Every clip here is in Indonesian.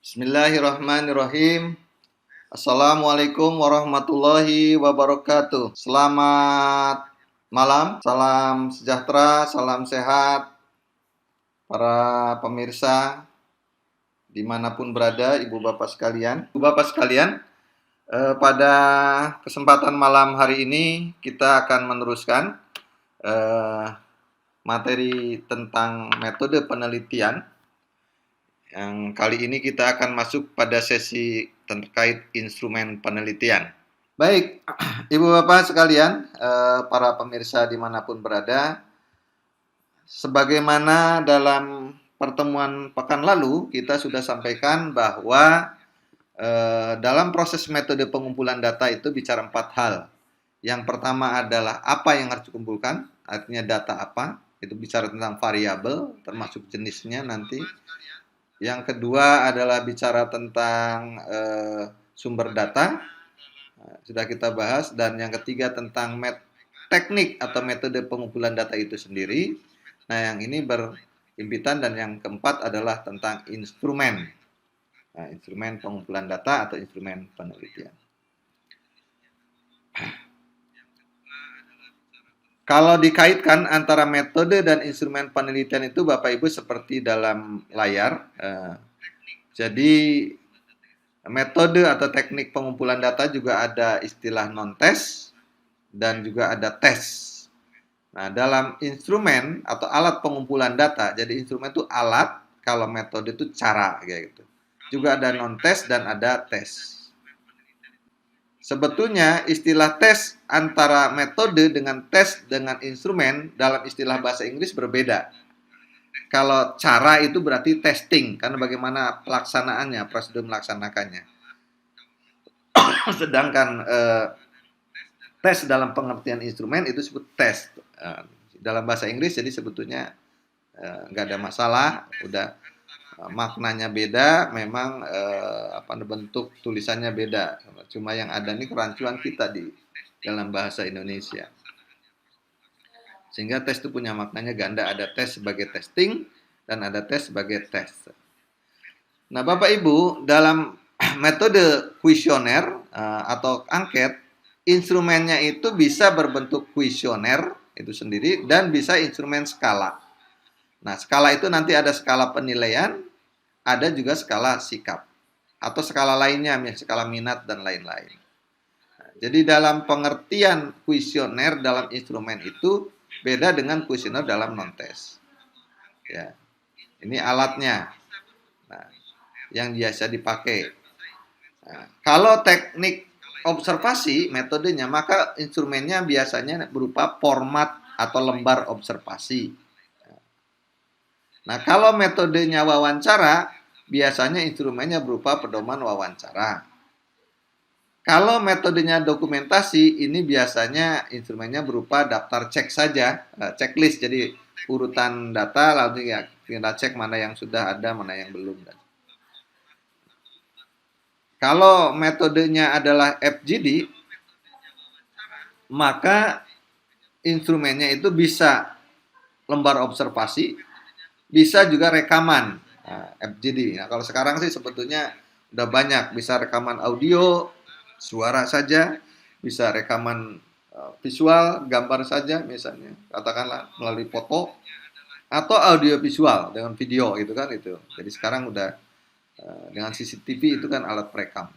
Bismillahirrahmanirrahim. Assalamualaikum warahmatullahi wabarakatuh. Selamat malam, salam sejahtera, salam sehat para pemirsa dimanapun berada, ibu bapak sekalian. Ibu bapak sekalian, pada kesempatan malam hari ini kita akan meneruskan materi tentang metode penelitian. Yang kali ini kita akan masuk pada sesi terkait instrumen penelitian. Baik, ibu bapak sekalian, para pemirsa dimanapun berada, sebagaimana dalam pertemuan pekan lalu kita sudah sampaikan bahwa dalam proses metode pengumpulan data itu bicara 4 hal. Yang pertama adalah apa yang harus dikumpulkan, artinya data apa, itu bicara tentang variabel, termasuk jenisnya nanti. Yang kedua adalah bicara tentang sumber data, sudah kita bahas. Dan yang ketiga tentang teknik atau metode pengumpulan data itu sendiri. Nah, yang ini berhimpitan. Dan yang keempat adalah tentang instrumen. Nah, instrumen pengumpulan data atau instrumen penelitian. Kalau dikaitkan antara metode dan instrumen penelitian itu Bapak Ibu seperti dalam layar. Jadi metode atau teknik pengumpulan data juga ada istilah non-tes dan juga ada tes. Nah, dalam instrumen atau alat pengumpulan data, jadi instrumen itu alat, kalau metode itu cara gitu. Juga ada non-tes dan ada tes. Sebetulnya istilah tes antara metode dengan tes dengan instrumen dalam istilah bahasa Inggris berbeda. Kalau cara itu berarti testing, karena bagaimana pelaksanaannya, prosedur melaksanakannya. Sedangkan tes dalam pengertian instrumen itu disebut tes. Dalam bahasa Inggris jadi sebetulnya nggak ada masalah, udah maknanya beda, memang bentuk tulisannya beda. Cuma yang ada ini kerancuan kita di dalam bahasa Indonesia. Sehingga tes itu punya maknanya ganda, ada tes sebagai testing dan ada tes sebagai tes. Nah, Bapak Ibu, dalam metode kuesioner atau angket, instrumennya itu bisa berbentuk kuesioner itu sendiri dan bisa instrumen skala. Nah, skala itu nanti ada skala penilaian, ada juga skala sikap atau skala lainnya, misalnya skala minat dan lain-lain. Nah, jadi dalam pengertian kuesioner dalam instrumen itu beda dengan kuesioner dalam non-tes. Ya, ini alatnya. Nah, yang biasa dipakai. Nah, kalau teknik observasi metodenya, maka instrumennya biasanya berupa format atau lembar observasi. Nah, kalau metodenya wawancara, biasanya instrumennya berupa pedoman wawancara. Kalau metodenya dokumentasi, ini biasanya instrumennya berupa daftar cek saja, checklist. Jadi urutan data, lalu ya, kita cek mana yang sudah ada, mana yang belum. Kalau metodenya adalah FGD, maka instrumennya itu bisa lembar observasi, bisa juga rekaman FGD. Nah, kalau sekarang sih sebetulnya udah banyak, bisa rekaman audio, suara saja, bisa rekaman visual, gambar saja misalnya, katakanlah melalui foto atau audio visual dengan video gitu kan itu. Jadi sekarang udah dengan CCTV itu kan alat perekam.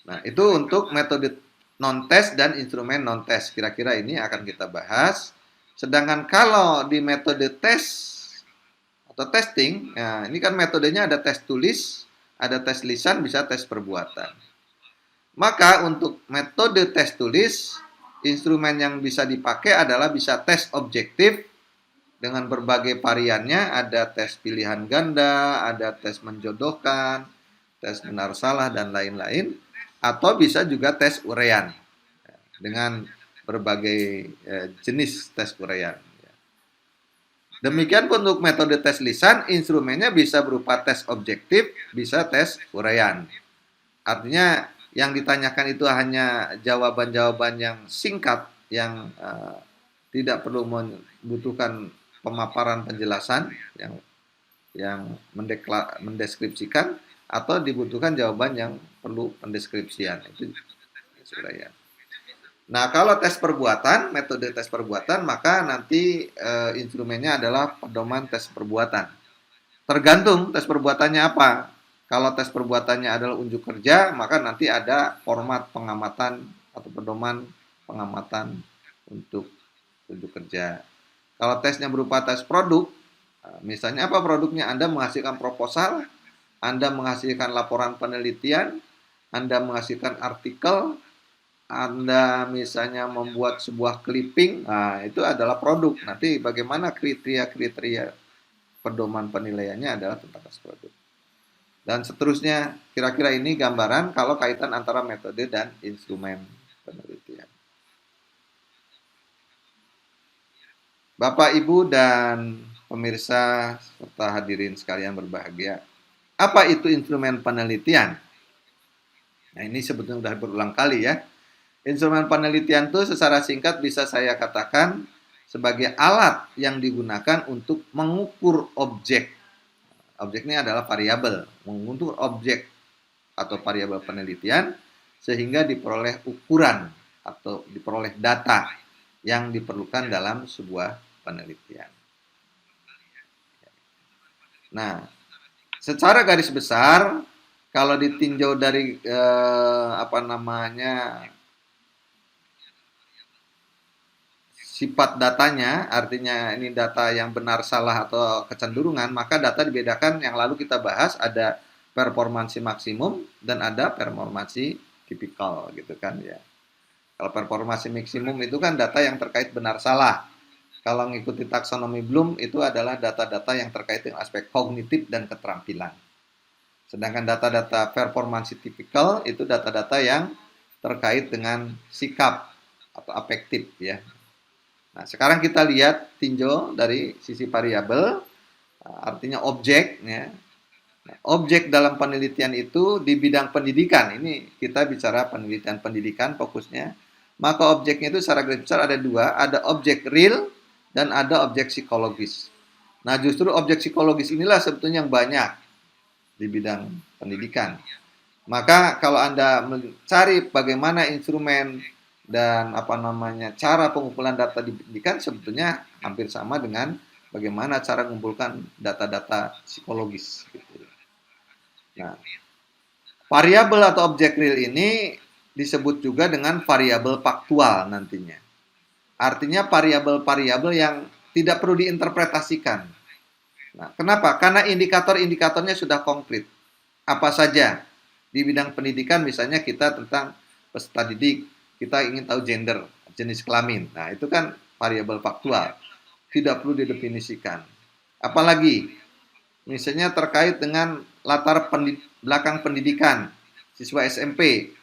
Nah, itu untuk metode non-tes dan instrumen non-tes. Kira-kira ini akan kita bahas. Sedangkan kalau di metode tes atau testing, nah ini kan metodenya ada tes tulis, ada tes lisan, bisa tes perbuatan. Maka untuk metode tes tulis, instrumen yang bisa dipakai adalah bisa tes objektif dengan berbagai variannya, ada tes pilihan ganda, ada tes menjodohkan, tes benar salah, dan lain-lain. Atau bisa juga tes uraian dengan berbagai jenis tes uraian. Demikian pun untuk metode tes lisan, instrumennya bisa berupa tes objektif, bisa tes uraian. Artinya yang ditanyakan itu hanya jawaban-jawaban yang singkat, yang tidak perlu membutuhkan pemaparan penjelasan, yang yang mendeskripsikan atau dibutuhkan jawaban yang perlu pendeskripsian. Itu uraian. Nah, kalau tes perbuatan, metode tes perbuatan, maka nanti instrumennya adalah pedoman tes perbuatan. Tergantung tes perbuatannya apa. Kalau tes perbuatannya adalah unjuk kerja, maka nanti ada format pengamatan atau pedoman pengamatan untuk unjuk kerja. Kalau tesnya berupa tes produk, misalnya apa produknya? Anda menghasilkan proposal, Anda menghasilkan laporan penelitian, Anda menghasilkan artikel, Anda misalnya membuat sebuah clipping, nah itu adalah produk. Nanti bagaimana kriteria-kriteria pedoman penilaiannya adalah tentang tes produk. Dan seterusnya, kira-kira ini gambaran kalau kaitan antara metode dan instrumen penelitian. Bapak, Ibu, dan pemirsa serta hadirin sekalian berbahagia. Apa itu instrumen penelitian? Nah, ini sebetulnya sudah berulang kali ya. Instrumen penelitian itu secara singkat bisa saya katakan sebagai alat yang digunakan untuk mengukur objek. Objek ini adalah variabel, mengukur objek atau variabel penelitian sehingga diperoleh ukuran atau diperoleh data yang diperlukan dalam sebuah penelitian. Nah, secara garis besar kalau ditinjau dari sifat datanya, artinya ini data yang benar, salah, atau kecenderungan, maka data dibedakan yang lalu kita bahas, ada performansi maksimum dan ada performansi tipikal gitu kan ya. Kalau performansi maksimum itu kan data yang terkait benar salah. Kalau mengikuti taksonomi Bloom itu adalah data-data yang terkait dengan aspek kognitif dan keterampilan. Sedangkan data-data performansi tipikal itu data-data yang terkait dengan sikap atau afektif ya. Nah, sekarang kita lihat tinjau dari sisi variabel, artinya objek. Ya. Nah, objek dalam penelitian itu di bidang pendidikan. Ini kita bicara penelitian pendidikan fokusnya. Maka objeknya itu secara garis besar ada dua, ada objek real dan ada objek psikologis. Nah, justru objek psikologis inilah sebetulnya yang banyak di bidang pendidikan. Maka kalau Anda mencari bagaimana instrumen dan cara pengumpulan data di pendidikan sebetulnya hampir sama dengan bagaimana cara mengumpulkan data-data psikologis gitu. Nah, variabel atau objek real ini disebut juga dengan variabel faktual nantinya. Artinya variabel-variabel yang tidak perlu diinterpretasikan. Nah, kenapa? Karena indikator-indikatornya sudah konkret. Apa saja? Di bidang pendidikan misalnya kita tentang peserta didik, kita ingin tahu gender, jenis kelamin. Nah, itu kan variabel faktual. Tidak perlu didefinisikan. Apalagi misalnya terkait dengan latar belakang pendidikan siswa SMP.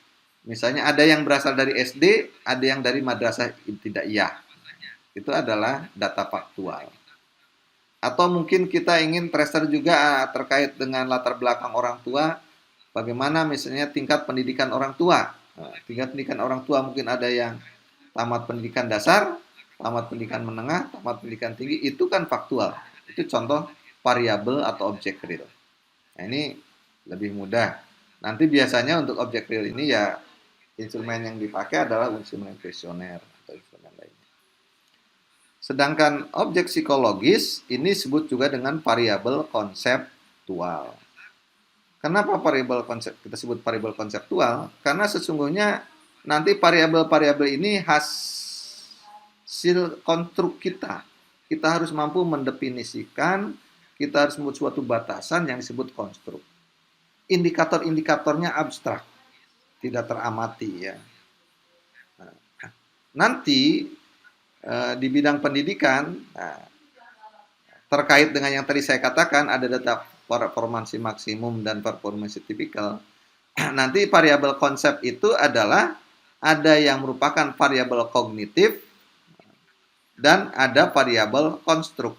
Misalnya ada yang berasal dari SD, ada yang dari madrasah ibtidaiyah. Itu adalah data faktual. Atau mungkin kita ingin tracer juga terkait dengan latar belakang orang tua, bagaimana misalnya tingkat pendidikan orang tua. Nah, tingkat pendidikan orang tua mungkin ada yang tamat pendidikan dasar, tamat pendidikan menengah, tamat pendidikan tinggi, itu kan faktual. Itu contoh variabel atau objek real. Nah, ini lebih mudah. Nanti biasanya untuk objek real ini ya instrumen yang dipakai adalah instrumen kuesioner atau instrumen lainnya. Sedangkan objek psikologis ini disebut juga dengan variabel konseptual. Kenapa kita sebut variabel konseptual? Karena sesungguhnya nanti variabel-variabel ini hasil konstruk kita. Kita harus mampu mendefinisikan, kita harus membuat suatu batasan yang disebut konstruk. Indikator-indikatornya abstrak, tidak teramati ya. Nanti di bidang pendidikan, terkait dengan yang tadi saya katakan, ada data performansi maksimum dan performansi tipikal. Nanti variabel konsep itu adalah ada yang merupakan variabel kognitif dan ada variabel konstruk.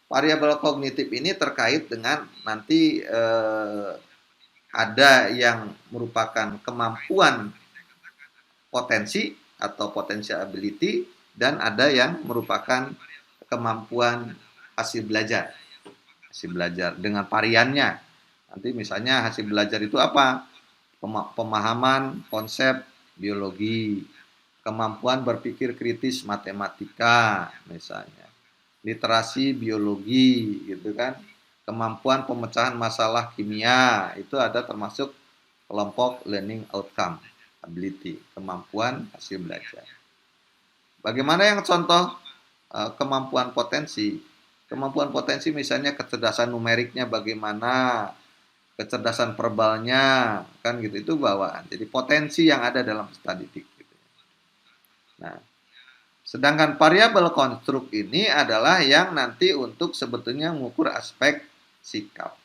Variabel kognitif ini terkait dengan nanti ada yang merupakan kemampuan potensi atau potential ability dan ada yang merupakan kemampuan hasil belajar. hasil belajar dengan variannya. Nanti misalnya hasil belajar itu apa? Pemahaman konsep biologi, kemampuan berpikir kritis matematika misalnya, literasi biologi gitu kan, kemampuan pemecahan masalah kimia, itu ada termasuk kelompok learning outcome ability, kemampuan hasil belajar. Bagaimana yang contoh kemampuan potensi? Kemampuan potensi misalnya kecerdasan numeriknya bagaimana, kecerdasan verbalnya, kan gitu, itu bawaan. Jadi potensi yang ada dalam statistik. Gitu. Nah, sedangkan variabel konstruk ini adalah yang nanti untuk sebetulnya mengukur aspek sikap.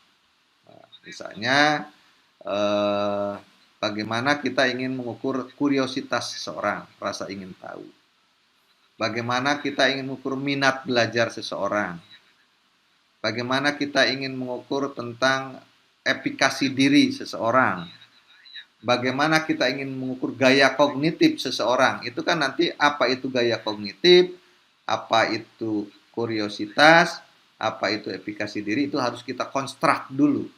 Nah, misalnya bagaimana kita ingin mengukur kuriositas seseorang, rasa ingin tahu. Bagaimana kita ingin mengukur minat belajar seseorang. Bagaimana kita ingin mengukur tentang efikasi diri seseorang. Bagaimana kita ingin mengukur gaya kognitif seseorang. Itu kan nanti apa itu gaya kognitif, apa itu kuriositas, apa itu efikasi diri, itu harus kita konstruk dulu.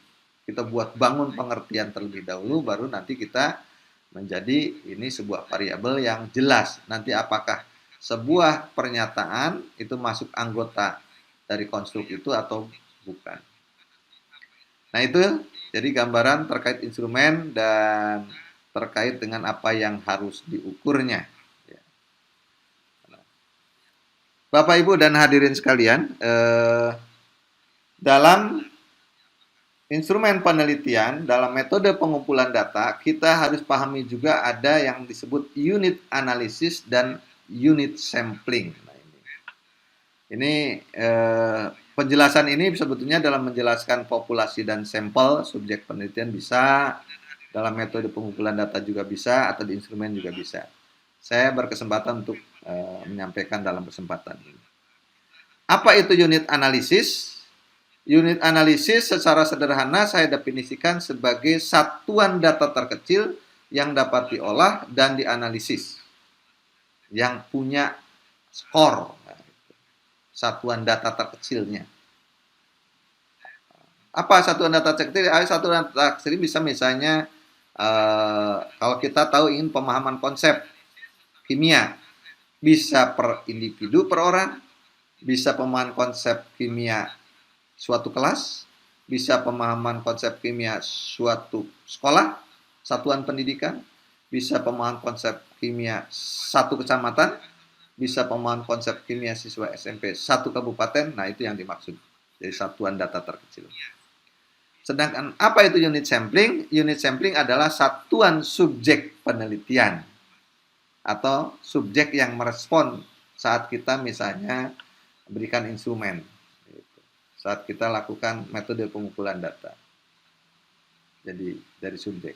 Kita buat bangun pengertian terlebih dahulu, baru nanti kita menjadi ini sebuah variabel yang jelas. Nanti apakah sebuah pernyataan itu masuk anggota dari konstruk itu atau bukan. Nah itu jadi gambaran terkait instrumen dan terkait dengan apa yang harus diukurnya. Bapak Ibu dan hadirin sekalian, dalam instrumen penelitian, dalam metode pengumpulan data, kita harus pahami juga ada yang disebut unit analisis dan unit sampling. Nah, ini penjelasan ini sebetulnya dalam menjelaskan populasi dan sampel, subjek penelitian bisa, dalam metode pengumpulan data juga bisa, atau di instrumen juga bisa. Saya berkesempatan untuk menyampaikan dalam kesempatan ini. Apa itu unit analisis? Unit analisis secara sederhana saya definisikan sebagai satuan data terkecil yang dapat diolah dan dianalisis, yang punya skor, satuan data terkecilnya. Apa satuan data terkecil? Satuan data terkecil bisa misalnya kalau kita tahu ingin pemahaman konsep kimia, bisa per individu per orang, bisa pemahaman konsep kimia suatu kelas, bisa pemahaman konsep kimia suatu sekolah, satuan pendidikan, bisa pemahaman konsep kimia satu kecamatan, bisa pemahaman konsep kimia siswa SMP satu kabupaten. Nah itu yang dimaksud dari satuan data terkecil. Sedangkan apa itu unit sampling? Unit sampling adalah satuan subjek penelitian atau subjek yang merespon saat kita misalnya berikan instrumen, saat kita lakukan metode pengumpulan data. Jadi dari subjek.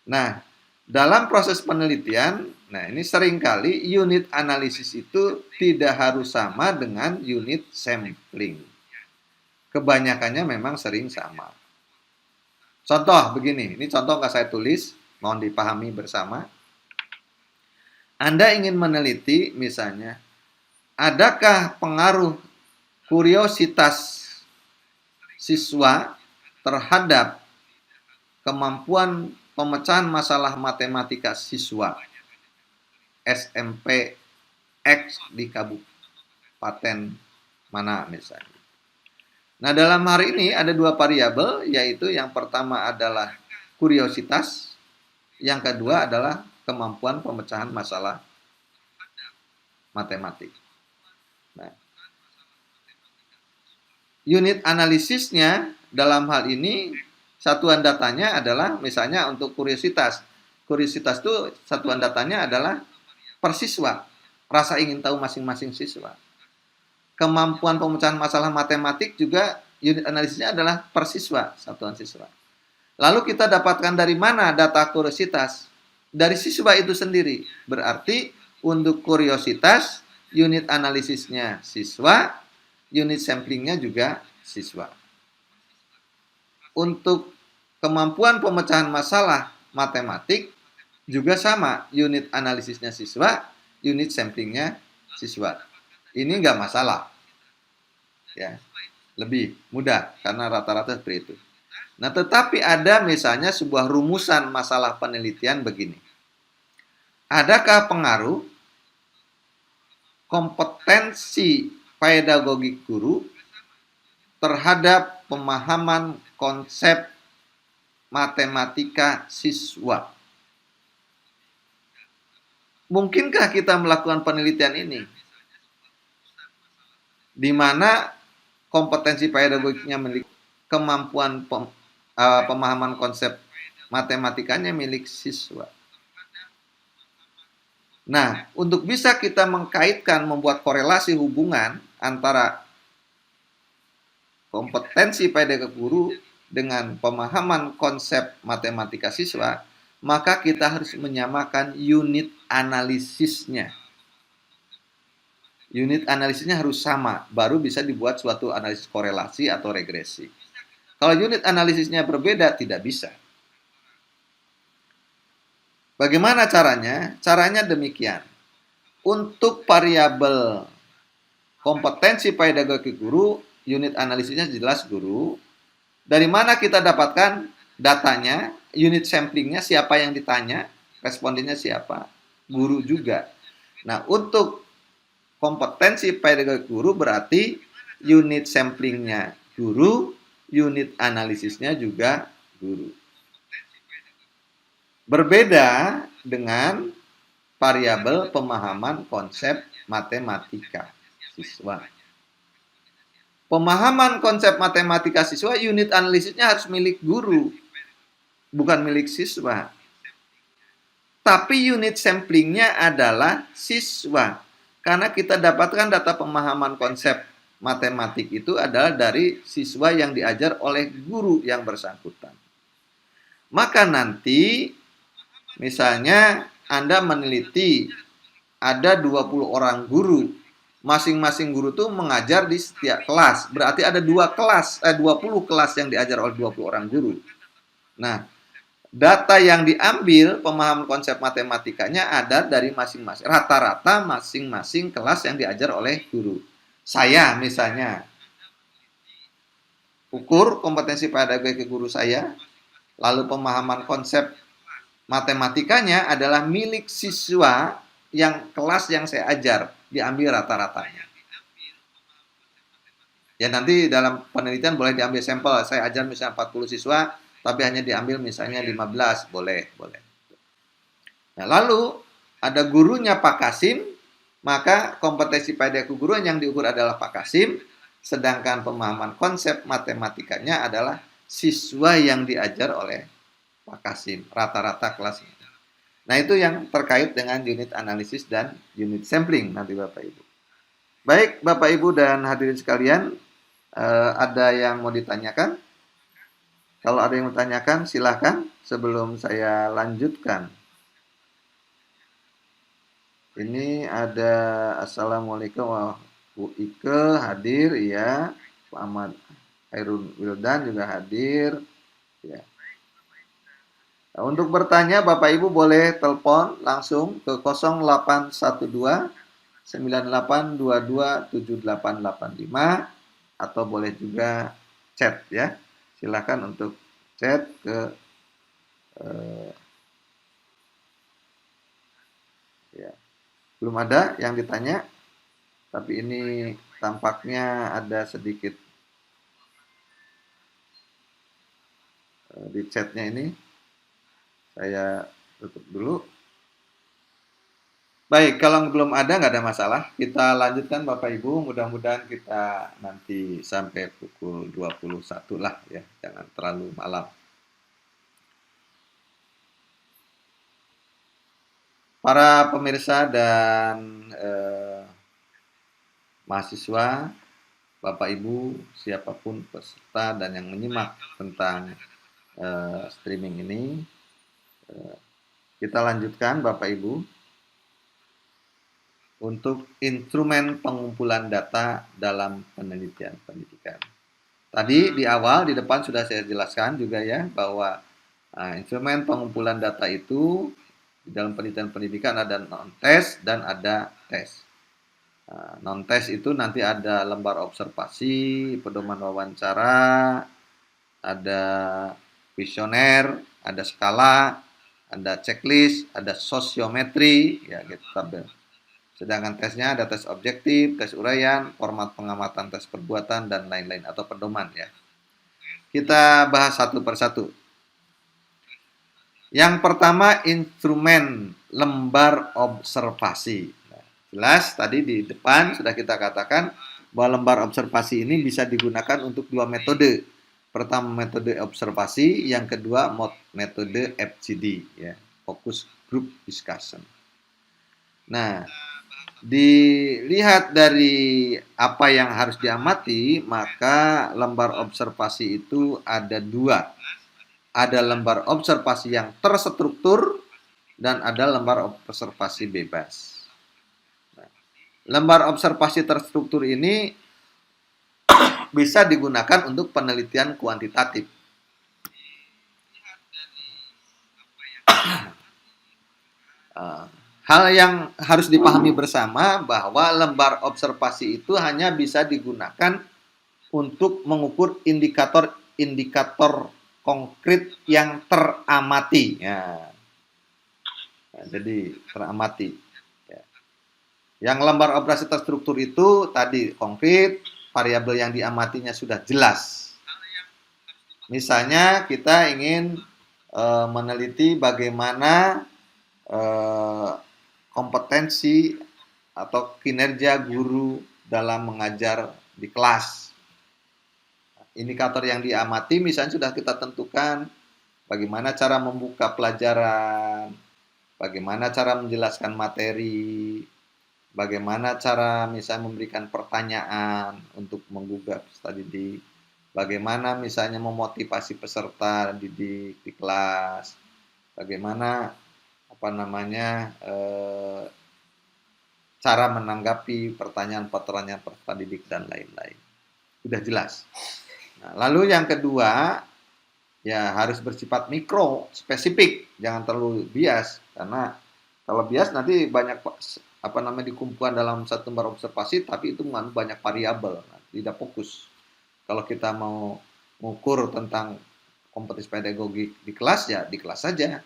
Nah, dalam proses penelitian, nah ini seringkali unit analisis itu tidak harus sama dengan unit sampling. Kebanyakannya memang sering sama. Contoh begini, ini contoh nggak saya tulis, mohon dipahami bersama. Anda ingin meneliti misalnya, adakah pengaruh kuriositas siswa terhadap kemampuan pemecahan masalah matematika siswa SMP X di kabupaten mana misalnya. Nah, dalam hari ini ada dua variabel, yaitu yang pertama adalah kuriositas, yang kedua adalah kemampuan pemecahan masalah matematik. Nah, unit analisisnya dalam hal ini satuan datanya adalah misalnya untuk kuriositas. Kuriositas itu satuan datanya adalah per siswa, rasa ingin tahu masing-masing siswa. Kemampuan pemecahan masalah matematik juga unit analisisnya adalah per siswa, satuan siswa. Lalu kita dapatkan dari mana data kuriositas? Dari siswa itu sendiri. Berarti untuk kuriositas, unit analisisnya siswa, unit samplingnya juga siswa. Untuk kemampuan pemecahan masalah matematik juga sama, unit analisisnya siswa, unit samplingnya siswa. Ini nggak masalah. Ya. lebih mudah karena rata-rata seperti itu. Nah, tetapi ada misalnya sebuah rumusan masalah penelitian begini. Adakah pengaruh kompetensi pedagogik guru terhadap pemahaman konsep matematika siswa? Mungkinkah kita melakukan penelitian ini? Di mana kompetensi pedagogiknya milik kemampuan pemahaman konsep matematikanya milik siswa. Nah, untuk bisa kita mengkaitkan, membuat korelasi hubungan antara kompetensi pedagog guru dengan pemahaman konsep matematika siswa, maka kita harus menyamakan unit analisisnya. Unit analisisnya harus sama, baru bisa dibuat suatu analisis korelasi atau regresi. Kalau unit analisisnya berbeda, tidak bisa. Bagaimana caranya? Caranya demikian. Untuk variabel kompetensi pedagogi guru, unit analisisnya jelas guru. Dari mana kita dapatkan datanya, unit samplingnya, siapa yang ditanya, respondennya siapa, guru juga. Nah, untuk kompetensi pedagogi guru berarti unit samplingnya guru, unit analisisnya juga guru. Berbeda dengan variabel pemahaman konsep matematika siswa. Pemahaman konsep matematika siswa, unit analisisnya harus milik guru, bukan milik siswa. Tapi unit samplingnya adalah siswa. Karena kita dapatkan data pemahaman konsep matematik itu adalah dari siswa yang diajar oleh guru yang bersangkutan. Maka nanti, misalnya Anda meneliti ada 20 orang guru, masing-masing guru itu mengajar di setiap kelas. Berarti ada 20 kelas yang diajar oleh 20 orang guru. Nah, data yang diambil pemahaman konsep matematikanya ada dari masing-masing. Rata-rata masing-masing kelas yang diajar oleh guru. Saya misalnya, ukur kompetensi pedagogi guru saya, lalu pemahaman konsep matematikanya adalah milik siswa yang kelas yang saya ajar, diambil rata-ratanya. Ya, nanti dalam penelitian boleh diambil sampel, saya ajar misalnya 40 siswa, tapi hanya diambil misalnya 15, boleh. Nah, lalu ada gurunya Pak Kasim, maka kompetensi pedagogi guru yang diukur adalah Pak Kasim, sedangkan pemahaman konsep matematikanya adalah siswa yang diajar oleh Pak Kasim, rata-rata kelasnya. Nah, itu yang terkait dengan unit analisis dan unit sampling nanti Bapak Ibu. Baik, Bapak Ibu dan hadirin sekalian, ada yang mau ditanyakan? Kalau ada yang mau ditanyakan, silahkan sebelum saya lanjutkan. Ini ada Assalamualaikum Bu Ike hadir, ya. Pak Ahmad Hairun Wildan juga hadir, ya. Nah, untuk bertanya Bapak Ibu boleh telepon langsung ke 0812 9822 7885 atau boleh juga chat, ya. Silakan untuk chat ke ya. Belum ada yang ditanya, tapi ini tampaknya ada sedikit di chatnya ini. Saya tutup dulu. Baik, kalau belum ada nggak ada masalah. Kita lanjutkan Bapak Ibu. Mudah-mudahan kita nanti sampai pukul 21 lah, ya. Jangan terlalu malam. Para pemirsa dan mahasiswa, Bapak Ibu, siapapun peserta dan yang menyimak tentang streaming ini, kita lanjutkan Bapak Ibu untuk instrumen pengumpulan data dalam penelitian pendidikan. Tadi di awal, di depan sudah saya jelaskan juga, ya, bahwa instrumen pengumpulan data itu di dalam penelitian pendidikan ada non-tes dan ada tes. Non-tes itu nanti ada lembar observasi, pedoman wawancara, ada kuesioner, ada skala, ada checklist, ada sosiometri, ya gitu tabel. Sedangkan tesnya ada tes objektif, tes uraian, format pengamatan tes perbuatan, dan lain-lain atau pedoman ya. Kita bahas satu persatu. Yang pertama instrumen lembar observasi. Nah, jelas tadi di depan sudah kita katakan bahwa lembar observasi ini bisa digunakan untuk dua metode. Pertama metode observasi, yang kedua metode FGD ya, focus group discussion. Nah, dilihat dari apa yang harus diamati, maka lembar observasi itu ada dua. Ada lembar observasi yang terstruktur dan ada lembar observasi bebas. Nah, lembar observasi terstruktur ini bisa digunakan untuk penelitian kuantitatif. Hal yang harus dipahami bersama bahwa lembar observasi itu hanya bisa digunakan untuk mengukur indikator-indikator konkret yang teramati. Ya. Nah, jadi teramati. Ya. Yang lembar operasi terstruktur itu tadi konkret, variabel yang diamatinya sudah jelas. Misalnya kita ingin meneliti bagaimana kompetensi atau kinerja guru dalam mengajar di kelas. Indikator yang diamati misalnya sudah kita tentukan bagaimana cara membuka pelajaran, bagaimana cara menjelaskan materi, bagaimana cara misalnya memberikan pertanyaan untuk menggugah peserta didik, bagaimana misalnya memotivasi peserta didik di kelas, bagaimana cara menanggapi pertanyaan-pertanyaan peserta didik dan lain-lain. Sudah jelas. Nah, lalu yang kedua, ya harus bersifat mikro, spesifik, jangan terlalu bias, karena kalau bias nanti banyak dikumpulkan dalam satu lembar observasi, tapi itu mengandung banyak variabel, tidak fokus. Kalau kita mau mengukur tentang kompetensi pedagogik di kelas, ya di kelas saja.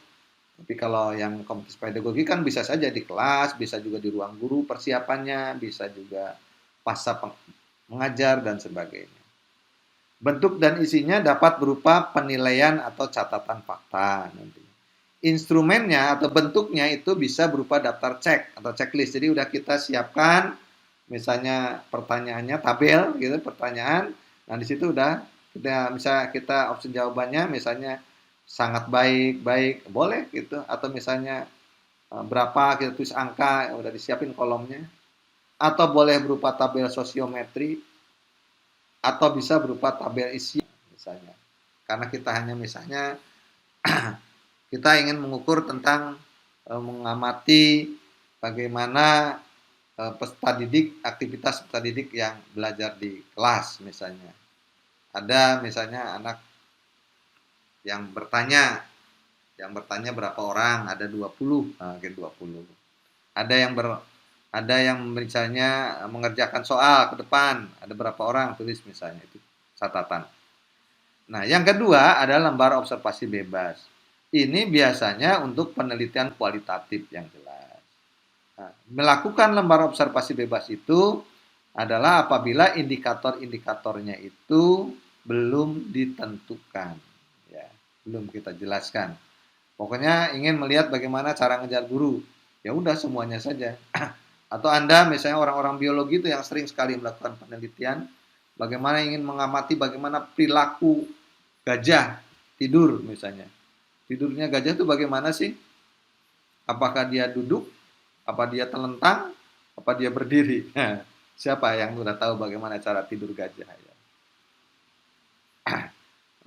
Tapi kalau yang kompetensi pedagogik kan bisa saja di kelas, bisa juga di ruang guru persiapannya, bisa juga pasca mengajar dan sebagainya. Bentuk dan isinya dapat berupa penilaian atau catatan fakta nanti. Instrumennya atau bentuknya itu bisa berupa daftar cek atau checklist. Jadi udah kita siapkan misalnya pertanyaannya tabel gitu, pertanyaan. Nah, di situ udah kita opsi jawabannya misalnya sangat baik, baik, boleh gitu, atau misalnya berapa kita tulis angka, udah disiapin kolomnya. Atau boleh berupa tabel sosiometri, atau bisa berupa tabel isi misalnya. Karena kita hanya misalnya kita ingin mengukur tentang mengamati bagaimana peserta didik, aktivitas peserta didik yang belajar di kelas misalnya. Ada misalnya anak yang bertanya berapa orang, ada 20, mungkin 20. Ada yang misalnya mengerjakan soal ke depan, ada berapa orang, tulis misalnya, itu catatan. Nah, yang kedua adalah lembar observasi bebas. Ini biasanya untuk penelitian kualitatif yang jelas. Nah, melakukan lembar observasi bebas itu adalah apabila indikator-indikatornya itu belum ditentukan, ya, belum kita jelaskan. Pokoknya ingin melihat bagaimana cara ngejar guru, ya udah semuanya saja. Atau Anda misalnya orang-orang biologi itu yang sering sekali melakukan penelitian, bagaimana ingin mengamati bagaimana perilaku gajah tidur misalnya. Tidurnya gajah itu bagaimana sih? Apakah dia duduk? Apa dia telentang? Apa dia berdiri? Nah, siapa yang sudah tahu bagaimana cara tidur gajah? Ya.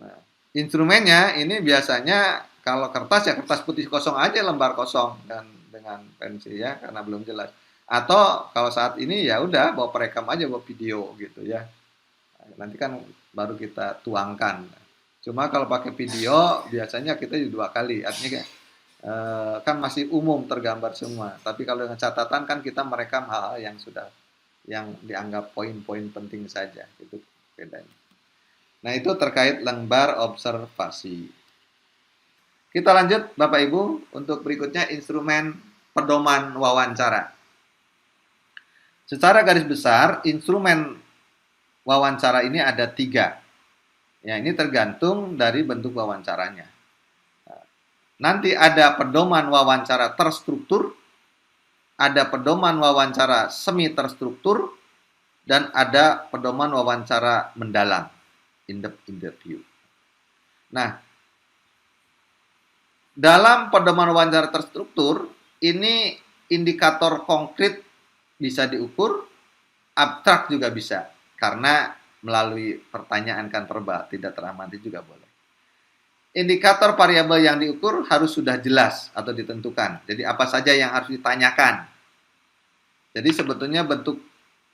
Nah, instrumennya ini biasanya kalau kertas ya kertas putih kosong aja, lembar kosong dan dengan pensil ya, karena belum jelas. Atau kalau saat ini ya udah bawa perekam aja, bawa video gitu ya. Nanti kan baru kita tuangkan. Cuma kalau pakai video biasanya kita 2 kali, artinya kan masih umum tergambar semua. Tapi kalau dengan catatan kan kita merekam hal-hal yang sudah yang dianggap poin-poin penting saja, itu bedanya. Nah, itu terkait lembar observasi. Kita lanjut Bapak Ibu untuk berikutnya instrumen pedoman wawancara. Secara garis besar, instrumen wawancara ini ada 3. Ya, ini tergantung dari bentuk wawancaranya. Nanti ada pedoman wawancara terstruktur, ada pedoman wawancara semi terstruktur, dan ada pedoman wawancara mendalam, in-depth interview. Nah, dalam pedoman wawancara terstruktur, ini indikator konkret bisa diukur, abstrak juga bisa, karena melalui pertanyaan kan verbal, tidak teramati juga boleh. Indikator variabel yang diukur harus sudah jelas atau ditentukan. Jadi apa saja yang harus ditanyakan. Jadi sebetulnya bentuk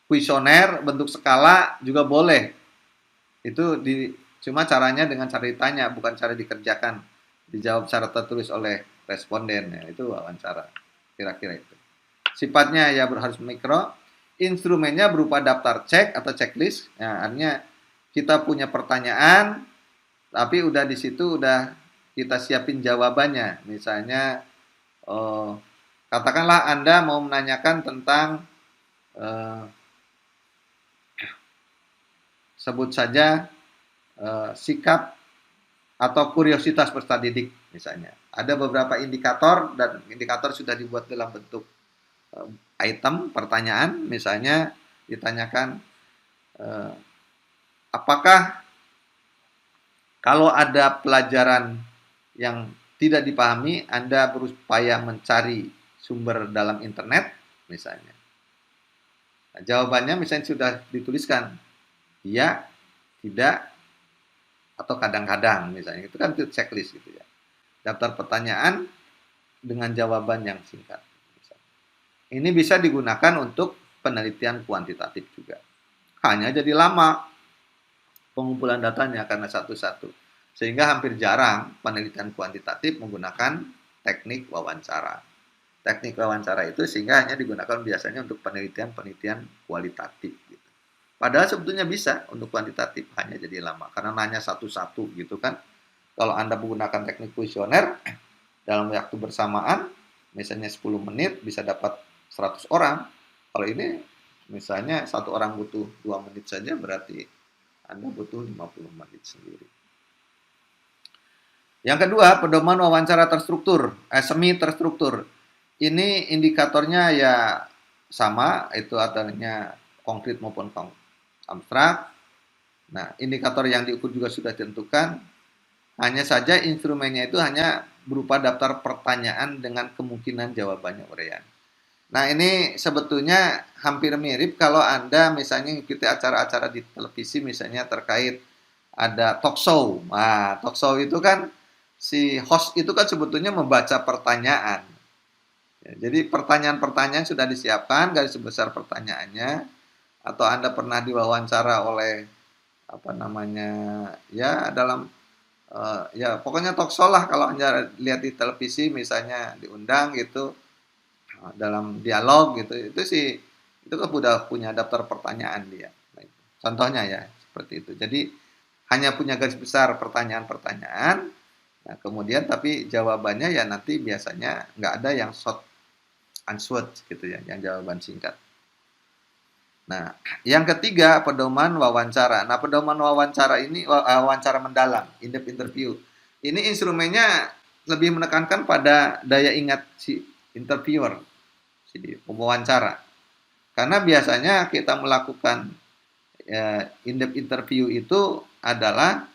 kuesioner, bentuk skala juga boleh. Itu cuma caranya dengan cara ditanya, bukan cara dikerjakan. Dijawab secara tertulis oleh responden. Ya, itu wawancara. Kira-kira itu. Sifatnya ya harus mikro. Instrumennya berupa daftar cek atau checklist. Ya, artinya kita punya pertanyaan, tapi udah di situ udah kita siapin jawabannya. Misalnya, katakanlah Anda mau menanyakan tentang sebut saja sikap atau kuriositas peserta didik misalnya. Ada beberapa indikator dan indikator sudah dibuat dalam bentuk item pertanyaan. Misalnya ditanyakan apakah kalau ada pelajaran yang tidak dipahami, Anda berupaya mencari sumber dalam internet, misalnya. Nah, jawabannya misalnya sudah dituliskan, iya, tidak, atau kadang-kadang, misalnya. Itu kan checklist gitu ya. Daftar pertanyaan dengan jawaban yang singkat. Misalnya. Ini bisa digunakan untuk penelitian kuantitatif juga. Hanya jadi lama pengumpulan datanya karena satu-satu. Sehingga hampir jarang penelitian kuantitatif menggunakan teknik wawancara. Teknik wawancara itu sehingga hanya digunakan biasanya untuk penelitian-penelitian kualitatif. Gitu. Padahal sebetulnya bisa untuk kuantitatif, hanya jadi lama. Karena nanya satu-satu gitu kan. Kalau Anda menggunakan teknik kuesioner, dalam waktu bersamaan, misalnya 10 menit bisa dapat 100 orang. Kalau ini misalnya satu orang butuh 2 menit saja, berarti Anda butuh 50 menit sendiri. Yang kedua, pedoman wawancara terstruktur, semi terstruktur. Ini indikatornya ya sama, itu adanya konkret maupun abstrak. Nah, indikator yang diukur juga sudah ditentukan. Hanya saja instrumennya itu hanya berupa daftar pertanyaan dengan kemungkinan jawabannya uraian. Nah, ini sebetulnya hampir mirip kalau Anda misalnya mengikuti acara-acara di televisi misalnya terkait ada talk show. Nah, talk show itu kan si host itu kan sebetulnya membaca pertanyaan. Ya, jadi pertanyaan-pertanyaan sudah disiapkan, garis besar pertanyaannya, atau Anda pernah diwawancara oleh apa namanya ya dalam ya pokoknya talk show lah kalau Anda lihat di televisi misalnya diundang gitu dalam dialog gitu itu sih itu kan udah punya daftar pertanyaan dia. Nah, contohnya ya seperti itu. Jadi hanya punya garis besar pertanyaan-pertanyaan. Nah, kemudian tapi jawabannya ya nanti biasanya nggak ada yang short answer gitu ya, yang jawaban singkat. Nah, yang ketiga pedoman wawancara. Nah, pedoman wawancara ini wawancara mendalam, in-depth interview. Ini instrumennya lebih menekankan pada daya ingat si interviewer, si pewawancara. Karena biasanya kita melakukan in-depth interview itu adalah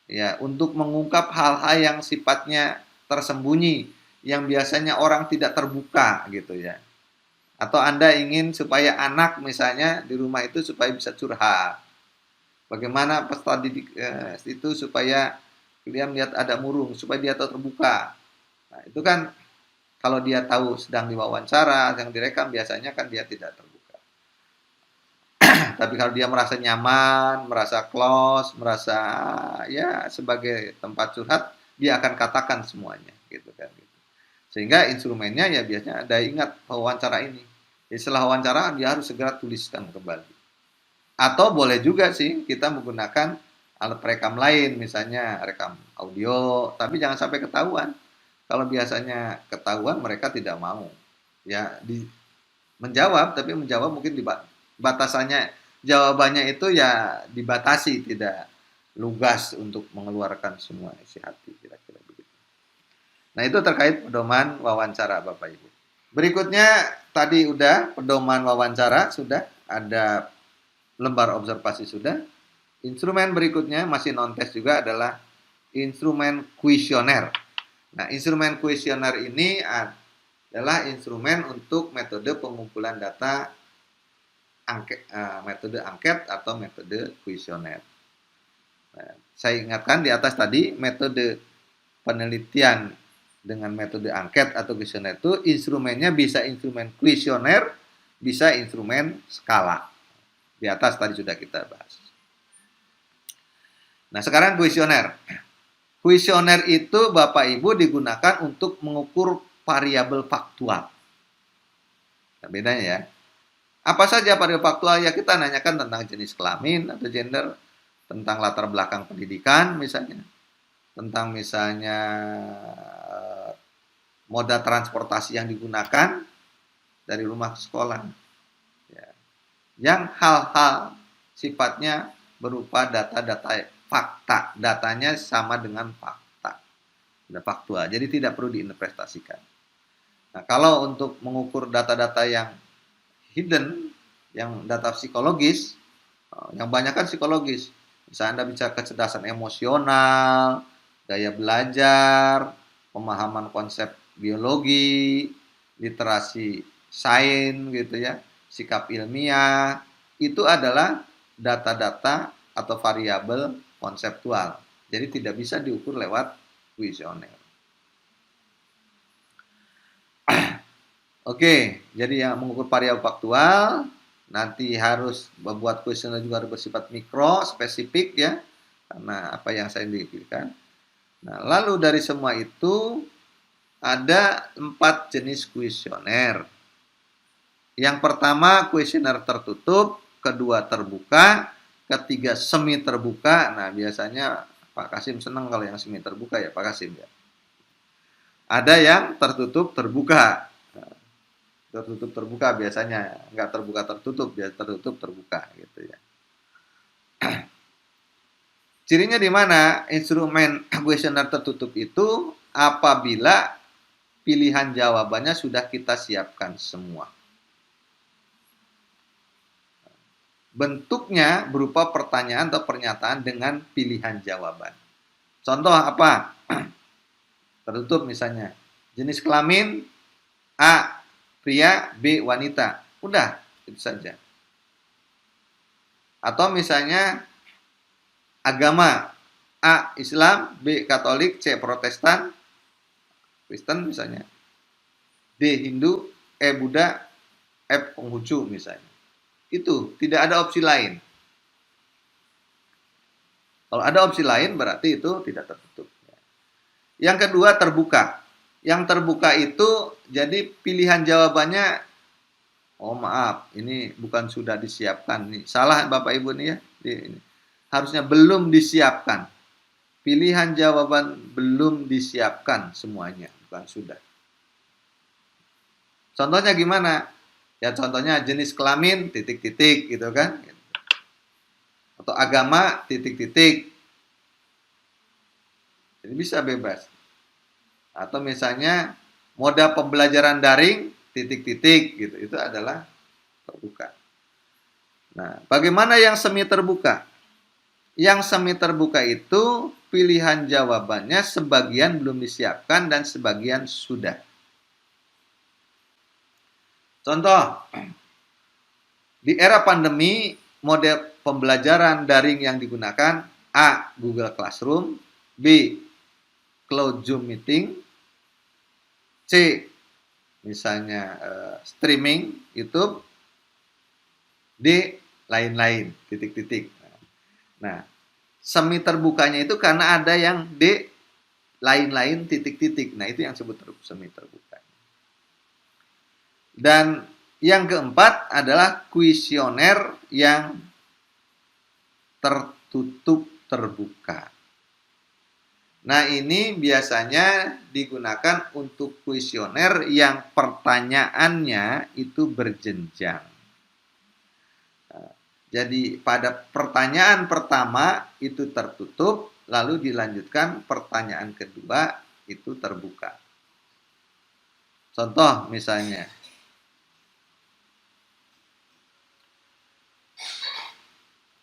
ya untuk mengungkap hal-hal yang sifatnya tersembunyi, yang biasanya orang tidak terbuka gitu ya. Atau Anda ingin supaya anak misalnya di rumah itu supaya bisa curhat. Bagaimana peserta didik itu supaya dia melihat ada murung, supaya dia tahu terbuka. Nah, itu kan kalau dia tahu sedang diwawancara, yang direkam biasanya kan dia tidak terbuka. Tapi kalau dia merasa nyaman, merasa close, merasa ya sebagai tempat curhat, dia akan katakan semuanya gitu kan. Sehingga instrumennya ya biasanya ada ingat wawancara ini. setelah wawancara dia harus segera tuliskan kembali. Atau boleh juga sih kita menggunakan alat perekam lain, misalnya rekam audio, tapi jangan sampai ketahuan. Kalau biasanya ketahuan mereka tidak mau. Ya, menjawab, tapi menjawab mungkin batasannya jawabannya itu ya dibatasi, tidak lugas untuk mengeluarkan semua isi hati, kira-kira begitu. Nah, itu terkait pedoman wawancara Bapak Ibu. Berikutnya tadi udah pedoman wawancara, sudah ada lembar observasi sudah. Instrumen berikutnya masih non-tes juga adalah instrumen kuesioner. Nah, instrumen kuesioner ini adalah instrumen untuk metode pengumpulan data metode angket atau metode kuesioner. Nah, saya ingatkan di atas tadi metode penelitian dengan metode angket atau kuesioner itu instrumennya bisa instrumen kuesioner, bisa instrumen skala. Di atas tadi sudah kita bahas. Nah, sekarang kuesioner. Kuesioner itu Bapak Ibu digunakan untuk mengukur variabel faktual. Nah, bedanya ya. Apa saja variabel faktual? Ya kita nanyakan tentang jenis kelamin atau gender, tentang latar belakang pendidikan misalnya, tentang misalnya moda transportasi yang digunakan dari rumah ke sekolah. Ya. Yang hal-hal sifatnya berupa data-data fakta, datanya sama dengan fakta, ada faktual, jadi tidak perlu diinterpretasikan. Nah, kalau untuk mengukur data-data yang hidden, yang data psikologis, yang banyak kan psikologis, misalnya Anda bicara kecerdasan emosional, gaya belajar, pemahaman konsep biologi, literasi sains gitu ya, sikap ilmiah, itu adalah data-data atau variabel konseptual. Jadi tidak bisa diukur lewat kuesioner. Oke, jadi yang mengukur variabel faktual nanti harus membuat kuesioner juga harus bersifat mikro, spesifik ya, karena apa yang saya pikirkan. Nah, lalu dari semua itu ada 4 jenis kuesioner. Yang pertama kuesioner tertutup, kedua terbuka, ketiga semi terbuka. Nah, biasanya Pak Kasim senang kalau yang semi terbuka ya Pak Kasim ya. Ada yang tertutup terbuka. Tertutup terbuka biasanya, nggak terbuka tertutup, biasa tertutup terbuka gitu ya. Cirinya di mana? Instrumen kuesioner tertutup itu apabila pilihan jawabannya sudah kita siapkan semua. Bentuknya berupa pertanyaan atau pernyataan dengan pilihan jawaban. Contoh apa? Tertutup misalnya. Jenis kelamin A. Pria, B. Wanita. Udah, itu saja. Atau misalnya agama A. Islam, B. Katolik, C. Protestan, Kristen misalnya. D. Hindu, E. Buddha, F. Konghucu misalnya. Itu, tidak ada opsi lain. Kalau ada opsi lain berarti itu tidak tertutup. Yang kedua terbuka. Yang terbuka itu jadi pilihan jawabannya, oh maaf, ini bukan sudah disiapkan nih. Salah Bapak Ibu nih ya. Ini. Harusnya belum disiapkan. Pilihan jawaban belum disiapkan semuanya, bukan sudah. Contohnya gimana? Ya contohnya jenis kelamin titik-titik gitu kan. Atau agama titik-titik. Jadi bisa bebas. Atau misalnya moda pembelajaran daring titik-titik gitu. Itu adalah terbuka. Nah, bagaimana yang semi terbuka? Yang semi terbuka itu pilihan jawabannya sebagian belum disiapkan dan sebagian sudah. Contoh, di era pandemi, model pembelajaran daring yang digunakan A. Google Classroom, B. Cloud Zoom Meeting, C. Misalnya streaming YouTube, D. Lain-lain, titik-titik. Nah, semi terbukanya itu karena ada yang D. Lain-lain, titik-titik. Nah, itu yang disebut semi terbuka. Dan Yang keempat adalah kuesioner yang tertutup terbuka. Nah, ini biasanya digunakan untuk kuesioner yang pertanyaannya itu berjenjang. Jadi pada pertanyaan pertama itu tertutup, lalu dilanjutkan pertanyaan kedua itu terbuka. Contoh misalnya,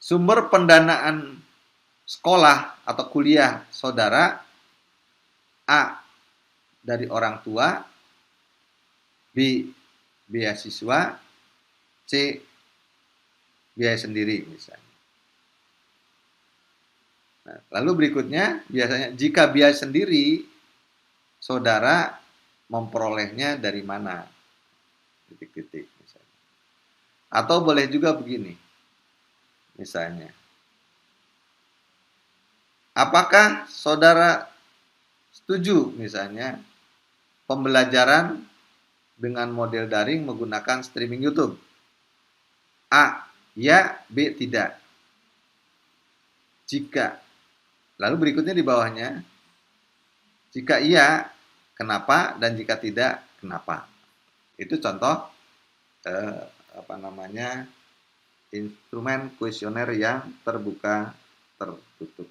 sumber pendanaan sekolah atau kuliah saudara A dari orang tua, B beasiswa, C biaya sendiri misalnya. Nah, lalu berikutnya biasanya jika biaya sendiri saudara memperolehnya dari mana? Titik-titik misalnya. Atau boleh juga begini. Misalnya, apakah saudara setuju misalnya pembelajaran dengan model daring menggunakan streaming YouTube? A, ya, B, tidak. Jika, lalu berikutnya di bawahnya, jika iya, kenapa, dan jika tidak, kenapa. Itu contoh instrumen kuesioner yang terbuka tertutup.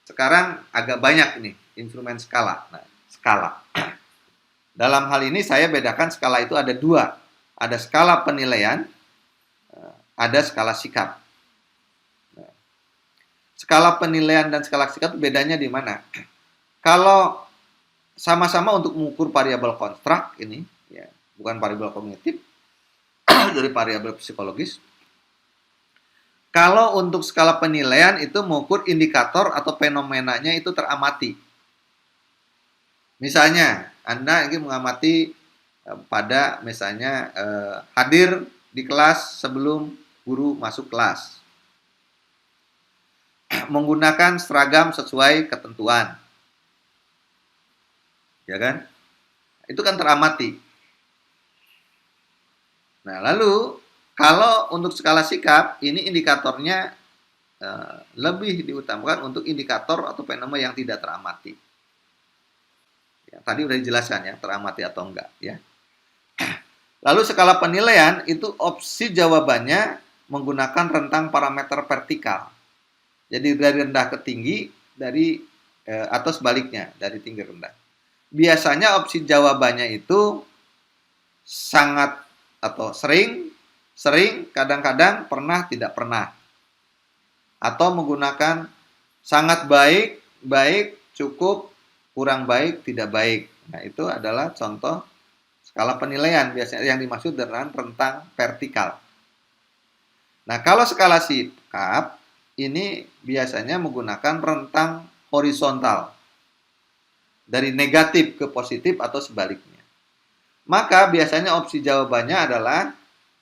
Sekarang agak banyak nih instrumen skala. Nah, skala. Dalam hal ini saya bedakan skala itu ada dua. Ada skala penilaian, ada skala sikap. Nah, skala penilaian dan skala sikap bedanya di mana? Kalau sama-sama untuk mengukur variabel konstruk ini, ya, bukan variabel kognitif, dari variabel psikologis. Kalau untuk skala penilaian itu mengukur indikator atau fenomenanya itu teramati. Misalnya, Anda ingin mengamati pada misalnya hadir di kelas sebelum guru masuk kelas. Menggunakan seragam sesuai ketentuan. Ya kan? Itu kan teramati. Nah, lalu kalau untuk skala sikap, ini indikatornya lebih diutamakan untuk indikator atau fenomena yang tidak teramati. Ya, tadi udah dijelaskan ya, teramati atau enggak ya. Lalu skala penilaian itu opsi jawabannya menggunakan rentang parameter vertikal. Jadi dari rendah ke tinggi, dari atau sebaliknya, dari tinggi ke rendah. Biasanya opsi jawabannya itu sangat atau sering, kadang-kadang, pernah, tidak pernah. Atau menggunakan sangat baik, baik, cukup, kurang baik, tidak baik. Nah, itu adalah contoh skala penilaian biasanya yang dimaksud dengan rentang vertikal. Nah, kalau skala sikap ini biasanya menggunakan rentang horizontal. Dari negatif ke positif atau sebaliknya. Maka biasanya opsi jawabannya adalah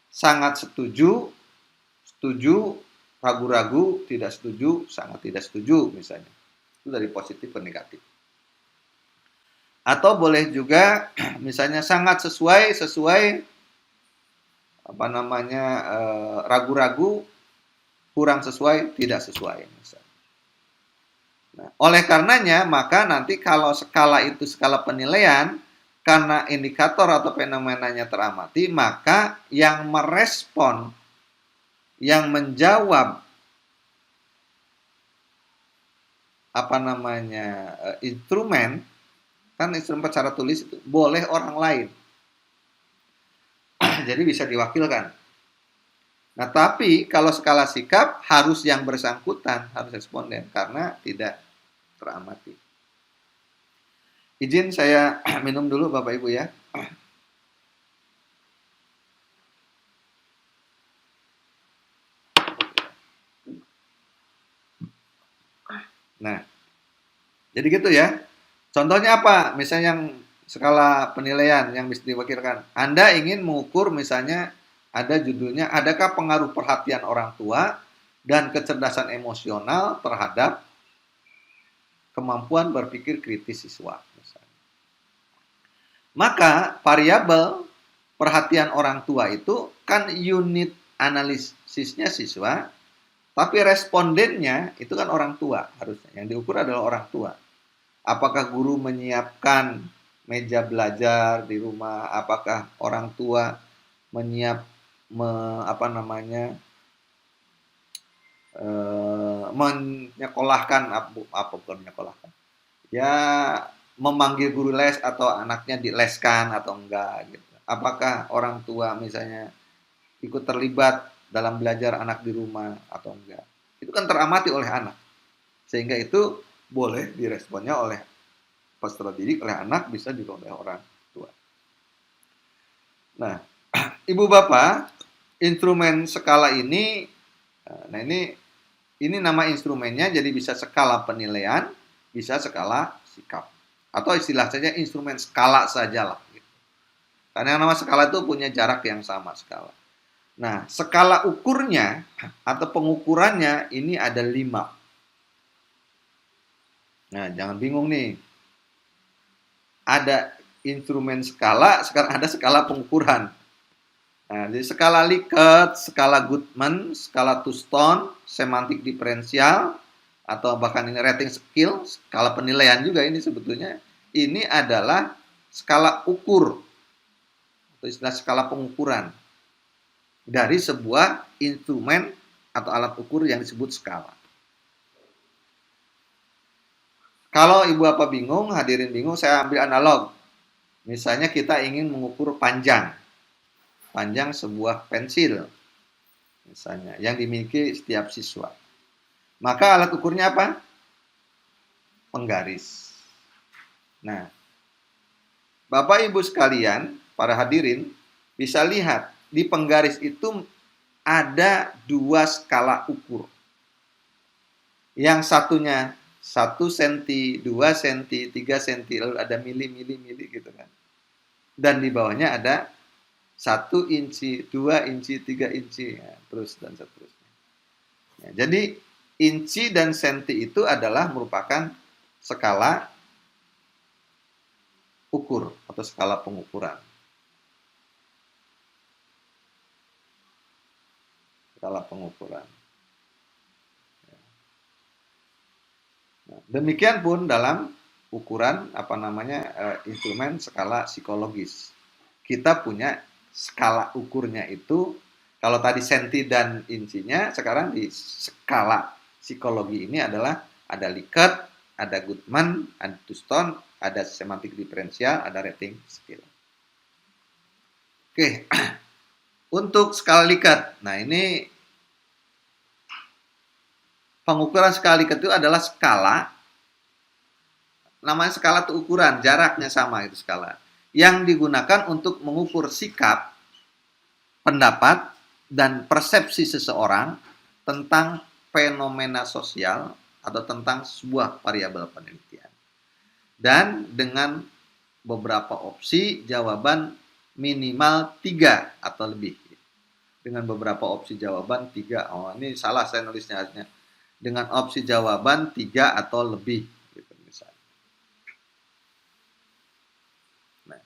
sangat setuju, setuju, ragu-ragu, tidak setuju, sangat tidak setuju misalnya. Itu dari positif ke negatif. Atau boleh juga misalnya sangat sesuai, ragu-ragu, kurang sesuai, tidak sesuai misalnya. Nah, oleh karenanya maka nanti kalau skala itu skala penilaian, karena indikator atau fenomenanya teramati, maka yang merespon, yang menjawab instrumen, kan instrumen secara tulis itu boleh orang lain. Jadi bisa diwakilkan. Nah, tapi kalau skala sikap harus yang bersangkutan, harus responden karena tidak teramati. Izin saya minum dulu Bapak Ibu ya. Nah, jadi gitu ya. Contohnya apa? Misalnya yang skala penilaian yang bisa diwakilkan. Anda ingin mengukur misalnya ada judulnya, adakah pengaruh perhatian orang tua dan kecerdasan emosional terhadap kemampuan berpikir kritis siswa. Misalnya. Maka variabel perhatian orang tua itu kan unit analisisnya siswa, tapi respondennya itu kan orang tua harusnya. Yang diukur adalah orang tua. Apakah guru menyiapkan meja belajar di rumah? Apakah orang tua menyiap apa namanya menyekolahkan apa bukan menyekolahkan? Ya memanggil guru les atau anaknya dileskan atau enggak gitu. Apakah orang tua misalnya ikut terlibat dalam belajar anak di rumah atau enggak. Itu kan teramati oleh anak. Sehingga itu boleh diresponnya oleh peserta didik, oleh anak, bisa juga oleh orang tua. Nah, Ibu Bapak, instrumen skala ini, nah ini nama instrumennya, jadi bisa skala penilaian, bisa skala sikap. Atau istilah saja instrumen skala sajalah. Gitu. Karena yang nama skala itu punya jarak yang sama skala. Nah, skala ukurnya atau pengukurannya ini ada 5. Nah, jangan bingung nih. Ada instrumen skala, sekarang ada skala pengukuran. Nah, jadi skala Likert, skala Goodman, skala Houston, semantik diferensial, atau bahkan ini rating skill, skala penilaian juga ini sebetulnya. Ini adalah skala ukur, atau istilah skala pengukuran dari sebuah instrumen atau alat ukur yang disebut skala. Kalau Ibu Bapak bingung, hadirin bingung, saya ambil analog. Misalnya kita ingin mengukur panjang sebuah pensil, misalnya, yang dimiliki setiap siswa. Maka alat ukurnya apa? Penggaris. Nah, Bapak Ibu sekalian, para hadirin, bisa lihat, di penggaris itu ada 2 skala ukur. Yang satunya 1 cm, 2 cm, 3 cm, lalu ada mili gitu kan. Dan di bawahnya ada 1 inci, 2 inci, 3 inci, ya, terus dan seterusnya. Ya, jadi inci dan senti itu adalah merupakan skala ukur atau skala pengukuran. Skala pengukuran. Nah, demikian pun dalam ukuran instrumen skala psikologis. Kita punya skala ukurnya itu, kalau tadi senti dan incinya, sekarang di skala psikologi ini adalah ada Likert, ada Goodman, ada Houston, ada semantik diferensial, ada rating skill. Oke, untuk skala Likert, nah ini pengukuran skala Likert itu adalah skala, namanya skala itu ukuran, jaraknya sama itu skala, yang digunakan untuk mengukur sikap, pendapat, dan persepsi seseorang tentang fenomena sosial atau tentang sebuah variabel penelitian. Dan dengan beberapa opsi jawaban minimal 3 atau lebih. Dengan beberapa opsi jawaban 3. Oh, ini salah saya nulisnya. Dengan opsi jawaban 3 atau lebih. Gitu, misalnya. Nah,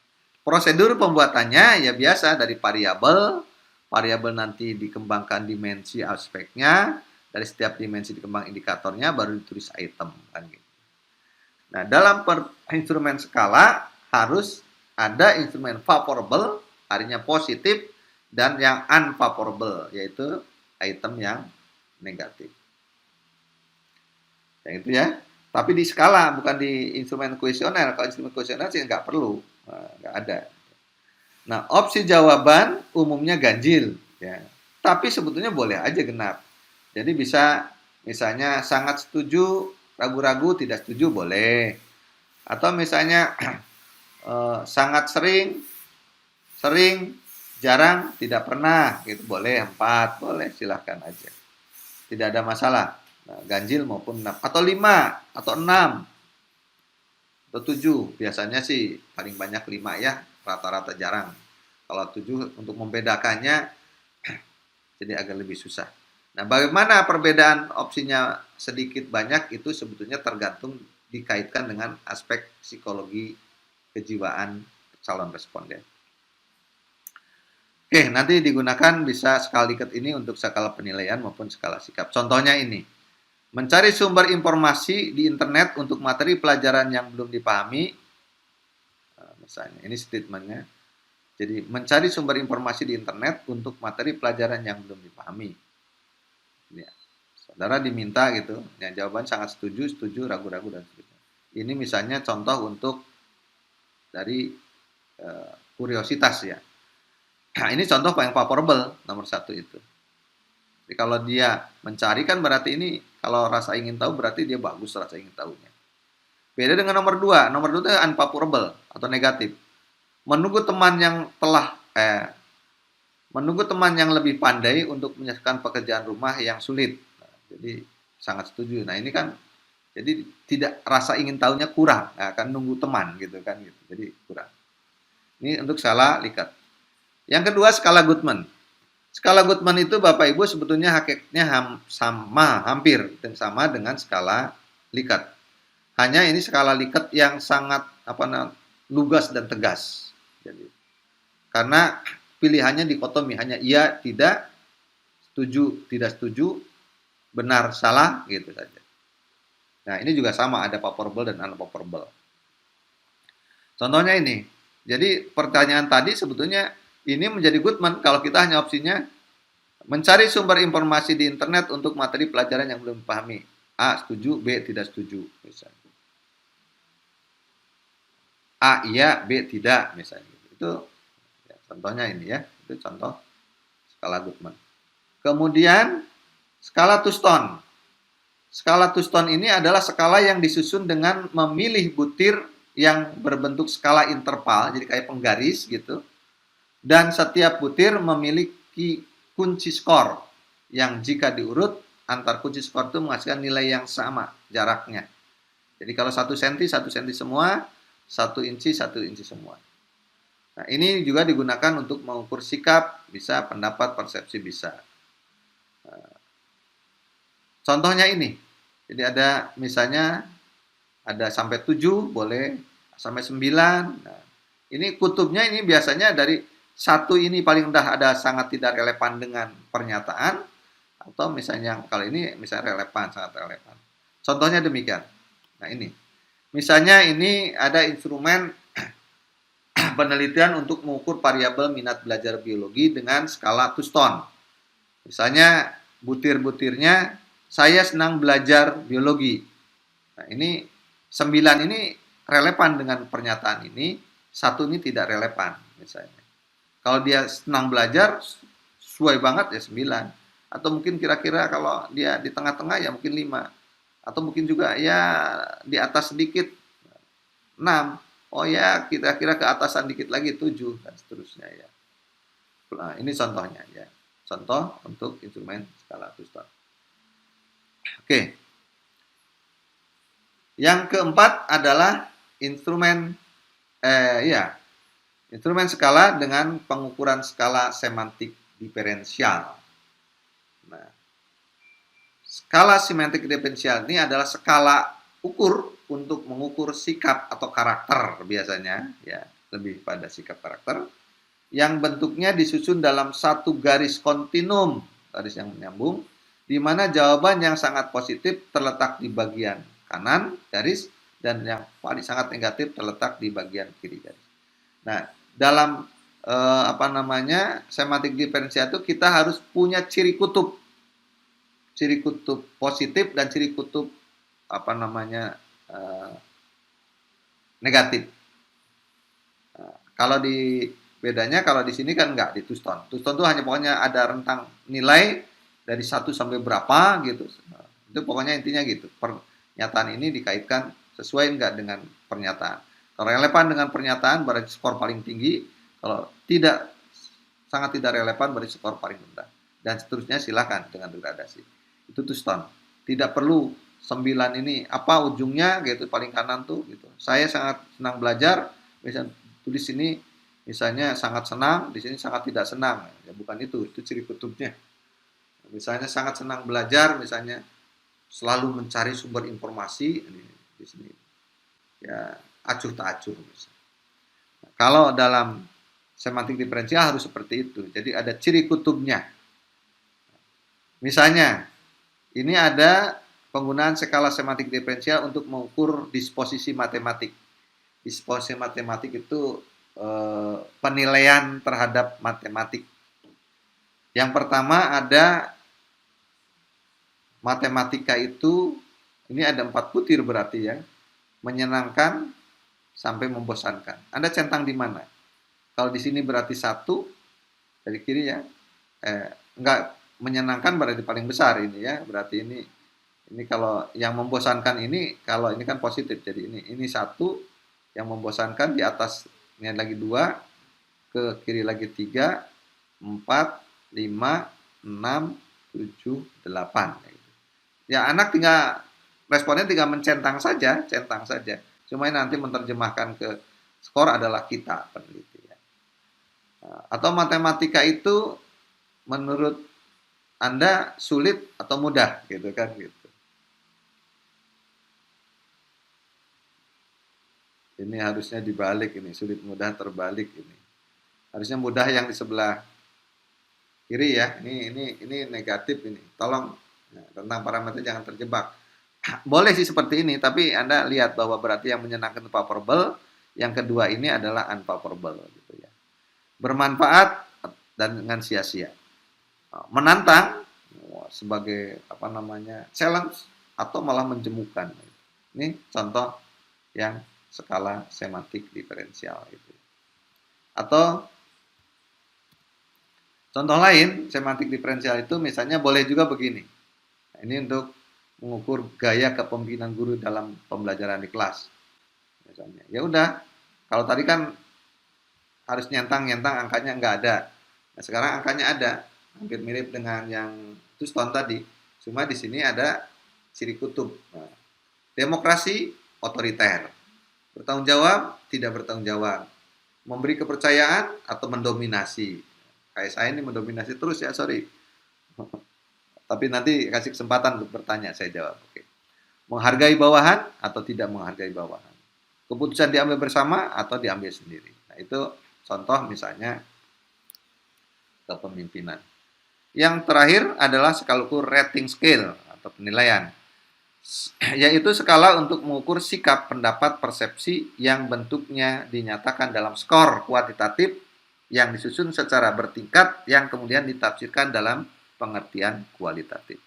prosedur pembuatannya ya biasa, dari variabel nanti dikembangkan dimensi aspeknya, dari setiap dimensi dikembang indikatornya, baru ditulis item kan gitu. Nah, dalam instrumen skala harus ada instrumen favorable, artinya positif, dan yang unfavorable, yaitu item yang negatif. Yang itu ya. Tapi di skala, bukan di instrumen kuesioner. Kalau instrumen kuesioner sih nggak perlu, nggak ada. Nah, opsi jawaban umumnya ganjil, ya. Tapi sebetulnya boleh aja genap. Jadi bisa misalnya sangat setuju, ragu-ragu, tidak setuju, boleh. Atau misalnya sangat sering, jarang, tidak pernah, gitu, boleh. 4, boleh, silahkan aja. Tidak ada masalah. Nah, ganjil maupun 6. Atau 5, atau 6, atau 7. Biasanya sih paling banyak 5 ya, rata-rata jarang. Kalau 7 untuk membedakannya jadi agak lebih susah. Nah, bagaimana perbedaan opsinya sedikit banyak itu sebetulnya tergantung, dikaitkan dengan aspek psikologi kejiwaan calon responden. Oke, nanti digunakan bisa skala Likert ini untuk skala penilaian maupun skala sikap. Contohnya ini, mencari sumber informasi di internet untuk materi pelajaran yang belum dipahami. Misalnya, ini statementnya. Jadi, mencari sumber informasi di internet untuk materi pelajaran yang belum dipahami. Ya, saudara diminta gitu, ya, jawaban sangat setuju, setuju, ragu-ragu, dan seterusnya. Ini misalnya contoh untuk dari kuriositas ya. Nah, ini contoh yang favorable nomor 1 itu. Jadi kalau dia mencari kan berarti ini kalau rasa ingin tahu berarti dia bagus rasa ingin tahunya. Beda dengan nomor 2. Nomor 2 itu unfavorable atau negatif. Menunggu teman yang lebih pandai untuk menyelesaikan pekerjaan rumah yang sulit. Nah, jadi sangat setuju. Nah, ini kan jadi tidak rasa ingin tahunya kurang, nah, kan nunggu teman gitu kan gitu. Jadi kurang. Ini untuk skala Likert. Yang kedua skala Goodman. Skala Goodman itu Bapak Ibu sebetulnya hakikatnya hampir sama dengan skala Likert. Hanya ini skala Likert yang sangat lugas dan tegas. Jadi karena pilihannya dikotomi, hanya iya, tidak, setuju, tidak setuju, benar, salah, gitu saja. Nah, ini juga sama, ada favorable dan unfavorable. Contohnya ini. Jadi pertanyaan tadi sebetulnya ini menjadi Goodman kalau kita hanya opsinya mencari sumber informasi di internet untuk materi pelajaran yang belum dipahami. A, setuju, B, tidak setuju, misalnya. A, iya, B, tidak, misalnya. Itu ya, contohnya ini ya, itu contoh skala Goodman. Kemudian skala Houston. Skala Houston ini adalah skala yang disusun dengan memilih butir yang berbentuk skala interval, jadi kayak penggaris gitu. Dan setiap butir memiliki kunci skor yang jika diurut antar kunci skor itu menghasilkan nilai yang sama jaraknya. Jadi kalau 1 cm 1 cm semua, 1 inci 1 inci semua. Nah, ini juga digunakan untuk mengukur sikap, bisa pendapat, persepsi bisa. Contohnya ini. Jadi ada misalnya ada sampai 7 boleh, sampai 9. Nah, ini kutubnya ini biasanya dari 1 ini paling rendah ada sangat tidak relevan dengan pernyataan, atau misalnya kalau ini misalnya relevan, sangat relevan. Contohnya demikian. Nah, ini. Misalnya ini ada instrumen penelitian untuk mengukur variabel minat belajar biologi dengan skala Houston. Misalnya butir-butirnya saya senang belajar biologi. Nah, ini 9 ini relevan dengan pernyataan ini, 1 ini tidak relevan misalnya. Kalau dia senang belajar, sesuai banget ya 9. Atau mungkin kira-kira kalau dia di tengah-tengah ya mungkin 5. Atau mungkin juga ya di atas sedikit 6. Oh ya kira-kira ke atasan dikit lagi 7 dan seterusnya ya. Nah, ini contohnya ya. Contoh untuk instrumen skala Houston. Oke. Yang keempat adalah instrumen instrumen skala dengan pengukuran skala semantik diferensial. Nah, skala semantik diferensial ini adalah skala ukur untuk mengukur sikap atau karakter biasanya, ya, lebih pada sikap karakter, yang bentuknya disusun dalam satu garis kontinum, garis yang menyambung, di mana jawaban yang sangat positif terletak di bagian kanan garis dan yang paling sangat negatif terletak di bagian kiri garis. Nah, dalam semantik diferensial itu kita harus punya ciri kutub positif dan ciri kutub negatif. Nah, kalau di bedanya kalau di sini kan enggak di Houston. Houston itu hanya pokoknya ada rentang nilai dari 1 sampai berapa gitu. Nah, itu pokoknya intinya gitu. Pernyataan ini dikaitkan sesuai enggak dengan pernyataan. Kalau relevan dengan pernyataan berarti skor paling tinggi. Kalau tidak, sangat tidak relevan berarti skor paling rendah. Dan seterusnya silakan dengan degradasi. Itu Houston. Tidak perlu 9 ini apa ujungnya gitu paling kanan tuh gitu. Saya sangat senang belajar, misalnya tulis sini misalnya sangat senang, di sini sangat tidak senang. Ya bukan itu ciri kutubnya. Misalnya sangat senang belajar, misalnya selalu mencari sumber informasi ini di sini. Ya acuh tak acuh misalnya. Nah, kalau dalam semantik diferensial harus seperti itu. Jadi ada ciri kutubnya. Misalnya, ini ada penggunaan skala semantik diferensial untuk mengukur disposisi matematik. Disposisi matematik itu penilaian terhadap matematik. Yang pertama ada matematika itu, ini ada 4 butir berarti ya, menyenangkan sampai membosankan. Anda centang di mana? Kalau di sini berarti 1 dari kiri ya, enggak, menyenangkan berarti paling besar ini ya, berarti ini kalau yang membosankan ini, kalau ini kan positif, jadi ini 1, yang membosankan di atas ini lagi 2, ke kiri lagi 3, 4, 5, 6, 7, 8. Ya anak tinggal responnya tinggal mencentang saja, centang saja. Cuma nanti menerjemahkan ke skor adalah kita peneliti. Ya. Atau matematika itu menurut Anda sulit atau mudah, gitu kan? Gitu. Ini harusnya dibalik ini, sulit mudah terbalik ini. Harusnya mudah yang di sebelah kiri ya. Ini negatif ini. Tolong tentang parameter jangan terjebak. Boleh sih seperti ini, tapi Anda lihat bahwa berarti yang menyenangkan favorable, yang kedua ini adalah unfavorable gitu ya. Bermanfaat dan dengan sia-sia. Menantang sebagai apa namanya? Challenge atau malah menjemukan. Ini contoh yang skala semantik diferensial gitu. Atau contoh lain semantik diferensial itu misalnya boleh juga begini. Nah, ini untuk mengukur gaya kepemimpinan guru dalam pembelajaran di kelas. Misalnya, ya udah, kalau tadi kan harus nyentang angkanya nggak ada. Nah, sekarang angkanya ada, hampir mirip dengan yang itu Stone tadi. Cuma di sini ada ciri kutub. Nah, demokrasi otoriter. Bertanggung jawab, tidak bertanggung jawab. Memberi kepercayaan atau mendominasi. Kayak saya ini mendominasi terus ya, sorry. Tapi nanti kasih kesempatan untuk bertanya, saya jawab. Oke. Menghargai bawahan atau tidak menghargai bawahan. Keputusan diambil bersama atau diambil sendiri. Nah, itu contoh misalnya kepemimpinan. Yang terakhir adalah skala ukur rating scale atau penilaian. Yaitu skala untuk mengukur sikap, pendapat, persepsi yang bentuknya dinyatakan dalam skor kuantitatif yang disusun secara bertingkat yang kemudian ditafsirkan dalam pengertian kualitatif.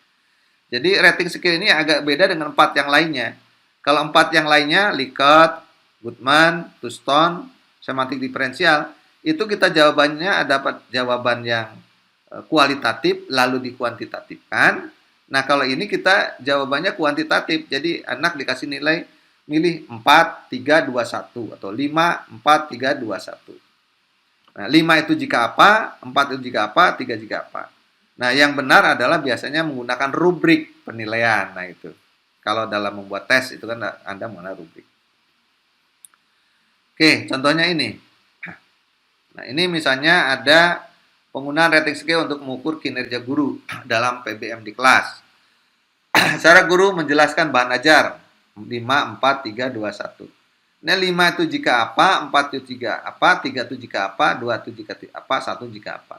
Jadi rating scale ini agak beda dengan 4 yang lainnya. Kalau 4 yang lainnya, Likert, Goodman, Houston, semantik diferensial, itu kita jawabannya dapat jawaban yang kualitatif lalu dikuantitatifkan. Nah, kalau ini kita jawabannya kuantitatif. Jadi anak dikasih nilai milih 4, 3, 2, 1 atau 5, 4, 3, 2, 1. Nah, 5 itu jika apa, 4 itu jika apa, 3 jika apa. Nah, yang benar adalah biasanya menggunakan rubrik penilaian. Nah, itu. Kalau dalam membuat tes itu kan Anda menggunakan rubrik. Oke, contohnya ini. Nah, ini misalnya ada penggunaan rating scale untuk mengukur kinerja guru dalam PBM di kelas. Cara guru menjelaskan bahan ajar 5, 4, 3, 2, 1. Nah, 5 itu jika apa, 4 itu jika apa, 3 itu jika apa, 2 itu jika apa, 1 jika apa.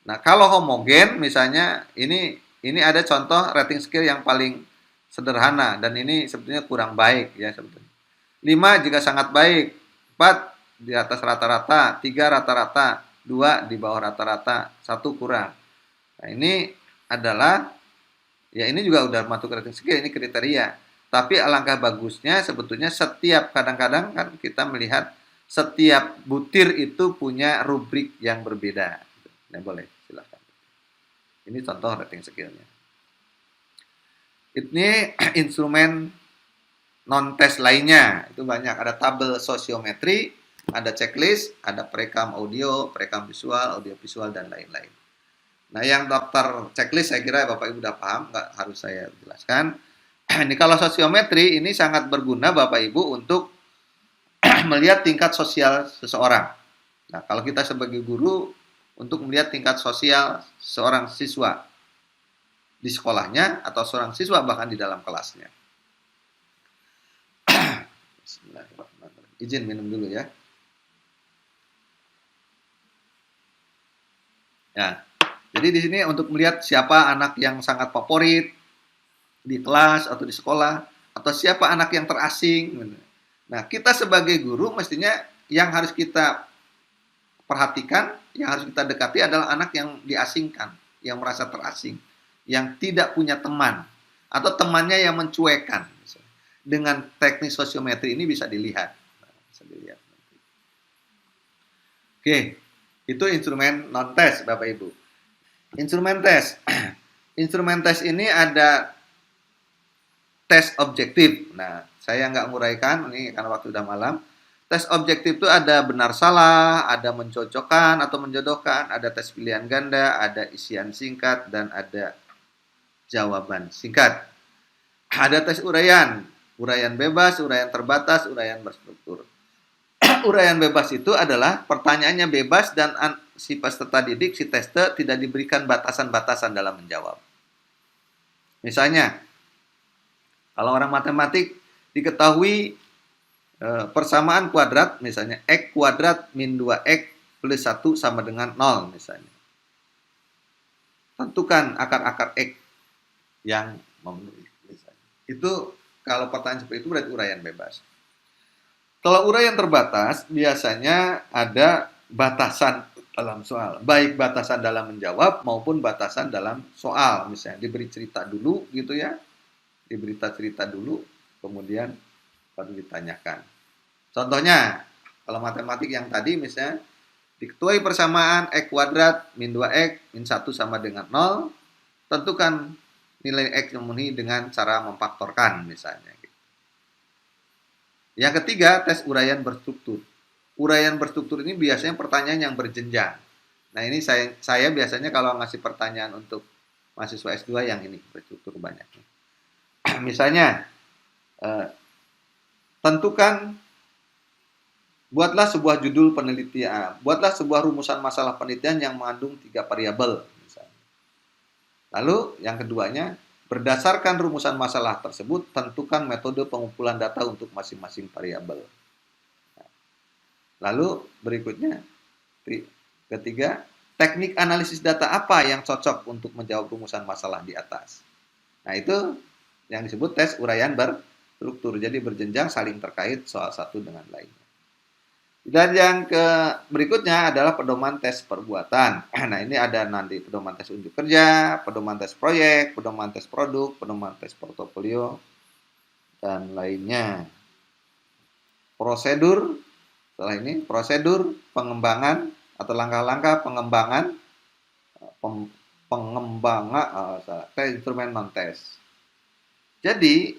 Nah, kalau homogen misalnya ini ada contoh rating scale yang paling sederhana dan ini sebetulnya kurang baik ya sebetulnya. 5 jika sangat baik, 4 di atas rata-rata, 3 rata-rata, 2 di bawah rata-rata, 1 kurang. Nah, ini adalah ya ini juga udah masuk rating scale, ini kriteria. Tapi alangkah bagusnya sebetulnya setiap kadang-kadang kan kita melihat setiap butir itu punya rubrik yang berbeda. Nah, boleh, silahkan. Ini contoh rating scale-nya. Ini instrumen non-tes lainnya. Itu banyak. Ada tabel sosiometri, ada checklist, ada perekam audio, perekam visual, audio visual, dan lain-lain. Nah, yang daftar checklist saya kira Bapak Ibu udah paham, nggak harus saya jelaskan. Ini kalau sosiometri, ini sangat berguna Bapak Ibu untuk melihat tingkat sosial seseorang. Nah, kalau kita sebagai guru, untuk melihat tingkat sosial seorang siswa di sekolahnya atau seorang siswa bahkan di dalam kelasnya. Bismillahirrahmanirrahim. Izin minum dulu ya. Ya. Jadi di sini untuk melihat siapa anak yang sangat favorit di kelas atau di sekolah, atau siapa anak yang terasing. Nah, kita sebagai guru mestinya yang harus kita perhatikan, yang harus kita dekati adalah anak yang diasingkan, yang merasa terasing, yang tidak punya teman, atau temannya yang mencuekkan. Dengan teknik sosiometri ini bisa dilihat. Bisa dilihat. Oke, itu instrumen non-tes, Bapak Ibu. Instrumen tes. Instrumen tes ini ada tes objektif. Nah, saya nggak nguraikan, ini karena waktu udah malam. Tes objektif itu ada benar salah, ada mencocokkan atau menjodohkan, ada tes pilihan ganda, ada isian singkat, dan ada jawaban singkat. Ada tes uraian, uraian bebas, uraian terbatas, uraian berstruktur. Uraian bebas itu adalah pertanyaannya bebas dan si peserta didik, si tester tidak diberikan batasan-batasan dalam menjawab. Misalnya, kalau orang matematik diketahui persamaan kuadrat, misalnya X kuadrat min 2X plus 1 sama dengan 0 misalnya. Tentukan akar-akar X yang memenuhi misalnya. Itu kalau pertanyaan seperti itu berarti uraian bebas. Kalau uraian terbatas biasanya ada batasan dalam soal, baik batasan dalam menjawab maupun batasan dalam soal. Misalnya diberi cerita dulu gitu ya, diberi cerita dulu, kemudian baru ditanyakan. Contohnya, kalau matematik yang tadi misalnya diketuai persamaan X kuadrat min 2X min 1 sama dengan 0, tentukan nilai X memenuhi dengan cara memfaktorkan misalnya. Yang ketiga, tes uraian berstruktur. Uraian berstruktur ini biasanya pertanyaan yang berjenjang. Nah, ini saya biasanya kalau ngasih pertanyaan untuk mahasiswa S2 yang ini berstruktur banyaknya. Misalnya, tentukan, buatlah sebuah judul penelitian, buatlah sebuah rumusan masalah penelitian yang mengandung 3 variabel. Misalnya. Lalu yang keduanya, berdasarkan rumusan masalah tersebut, tentukan metode pengumpulan data untuk masing-masing variabel. Lalu berikutnya, ketiga, teknik analisis data apa yang cocok untuk menjawab rumusan masalah di atas. Nah, itu yang disebut tes uraian berstruktur. Jadi berjenjang, saling terkait soal satu dengan lainnya. Dan yang berikutnya adalah pedoman tes perbuatan. Nah, ini ada nanti pedoman tes unjuk kerja, pedoman tes proyek, pedoman tes produk, pedoman tes portofolio, dan lainnya. Prosedur, setelah ini prosedur pengembangan atau langkah-langkah pengembangan instrumen non-tes. Jadi,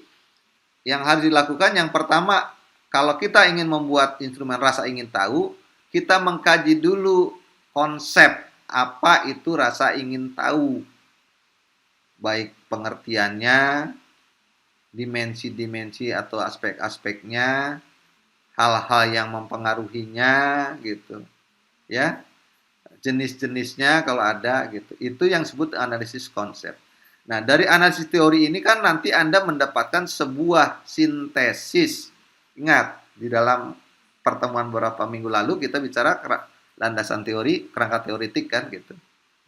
yang harus dilakukan yang pertama, kalau kita ingin membuat instrumen rasa ingin tahu, kita mengkaji dulu konsep apa itu rasa ingin tahu. Baik pengertiannya, dimensi-dimensi atau aspek-aspeknya, hal-hal yang mempengaruhinya gitu. Ya. Jenis-jenisnya kalau ada gitu. Itu yang disebut analisis konsep. Nah, dari analisis teori ini kan nanti Anda mendapatkan sebuah sintesis. Ingat, di dalam pertemuan beberapa minggu lalu kita bicara landasan teori, kerangka teoritik kan gitu.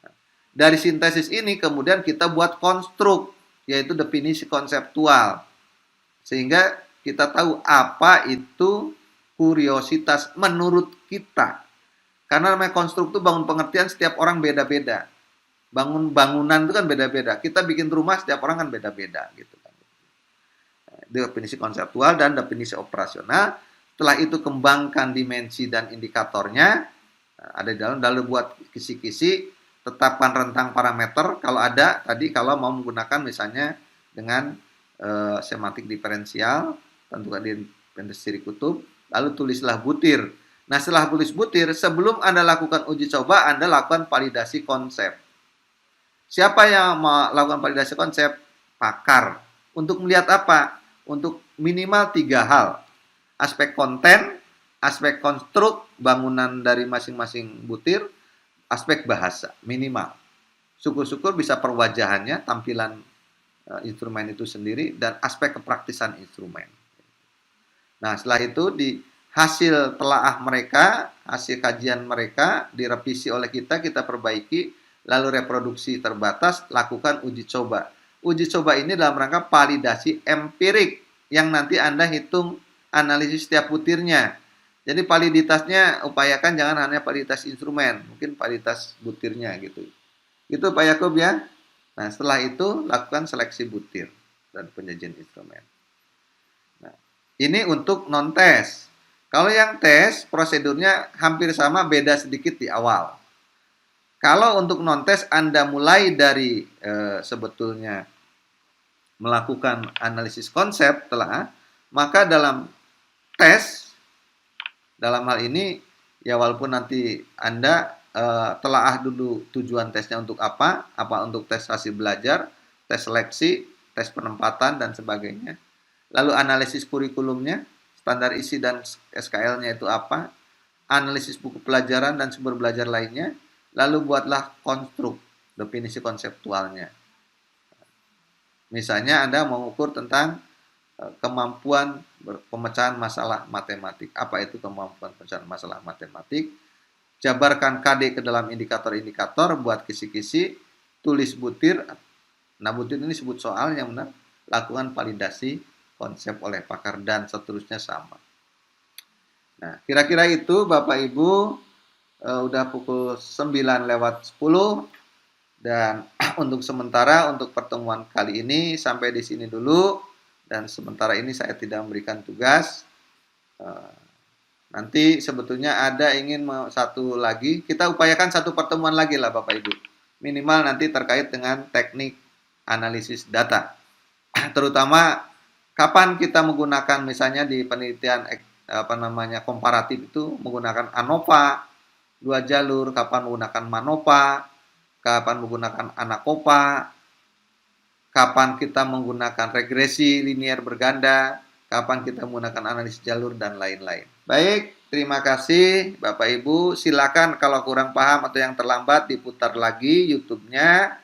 Nah, dari sintesis ini kemudian kita buat konstruk, yaitu definisi konseptual. Sehingga kita tahu apa itu kuriositas menurut kita. Karena namanya konstruk itu bangun pengertian setiap orang beda-beda. Bangun bangunan itu kan beda-beda. Kita bikin rumah setiap orang kan beda-beda gitu kan. Definisi konseptual dan definisi operasional. Setelah itu kembangkan dimensi dan indikatornya. Ada di dalam, lalu buat kisi-kisi, tetapkan rentang parameter kalau ada tadi, kalau mau menggunakan misalnya dengan semantik diferensial, tentukan dependensi ciri kutub, lalu tulislah butir. Nah, setelah tulis butir, sebelum Anda lakukan uji coba, Anda lakukan validasi konsep. Siapa yang melakukan validasi konsep? Pakar. Untuk melihat apa? Untuk minimal 3 hal. Aspek konten, aspek konstruk, bangunan dari masing-masing butir, aspek bahasa, minimal. Syukur-syukur bisa perwajahannya, tampilan instrumen itu sendiri, dan aspek kepraktisan instrumen. Nah, setelah itu hasil telaah mereka, hasil kajian mereka direvisi oleh kita perbaiki, lalu reproduksi terbatas, lakukan uji coba. Uji coba ini dalam rangka validasi empirik yang nanti Anda hitung analisis setiap butirnya. Jadi validitasnya upayakan jangan hanya validitas instrumen, mungkin validitas butirnya gitu. Itu Pak Yakub ya. Nah, setelah itu lakukan seleksi butir dan penyajian instrumen. Nah, ini untuk non-tes. Kalau yang tes, prosedurnya hampir sama, beda sedikit di awal. Kalau untuk non-tes, Anda mulai dari sebetulnya melakukan analisis konsep telah, maka dalam tes, dalam hal ini, ya walaupun nanti Anda telaah dulu tujuan tesnya untuk apa untuk tes hasil belajar, tes seleksi, tes penempatan, dan sebagainya. Lalu analisis kurikulumnya, standar isi dan SKL-nya itu apa, analisis buku pelajaran dan sumber belajar lainnya, lalu buatlah konstruk, definisi konseptualnya. Misalnya Anda mengukur tentang kemampuan pemecahan masalah matematik. Apa itu kemampuan pemecahan masalah matematik? Jabarkan KD ke dalam indikator-indikator, buat kisi-kisi, tulis butir. Nah, butir ini sebut soal yang benar, lakukan validasi konsep oleh pakar, dan seterusnya sama. Nah, kira-kira itu Bapak Ibu, udah pukul 9:10, dan untuk sementara untuk pertemuan kali ini sampai di sini dulu, dan sementara ini saya tidak memberikan tugas. Nanti sebetulnya ada ingin satu lagi, kita upayakan satu pertemuan lagi lah Bapak Ibu, minimal nanti terkait dengan teknik analisis data, terutama kapan kita menggunakan, misalnya di penelitian komparatif itu menggunakan ANOVA 2 jalur, kapan menggunakan MANOVA, kapan menggunakan ANACOVA, kapan kita menggunakan regresi linear berganda, kapan kita menggunakan analisis jalur, dan lain-lain. Baik, terima kasih Bapak Ibu. Silakan kalau kurang paham atau yang terlambat diputar lagi YouTube-nya,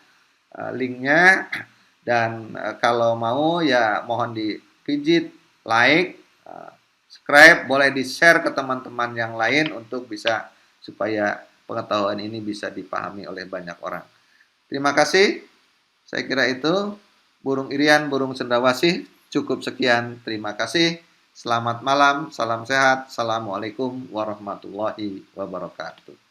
linknya. Dan kalau mau ya mohon dipijit, like, subscribe, boleh di-share ke teman-teman yang lain untuk bisa, supaya pengetahuan ini bisa dipahami oleh banyak orang. Terima kasih. Saya kira itu, burung irian, burung cendrawasih. Cukup sekian. Terima kasih. Selamat malam, salam sehat. Assalamualaikum warahmatullahi wabarakatuh.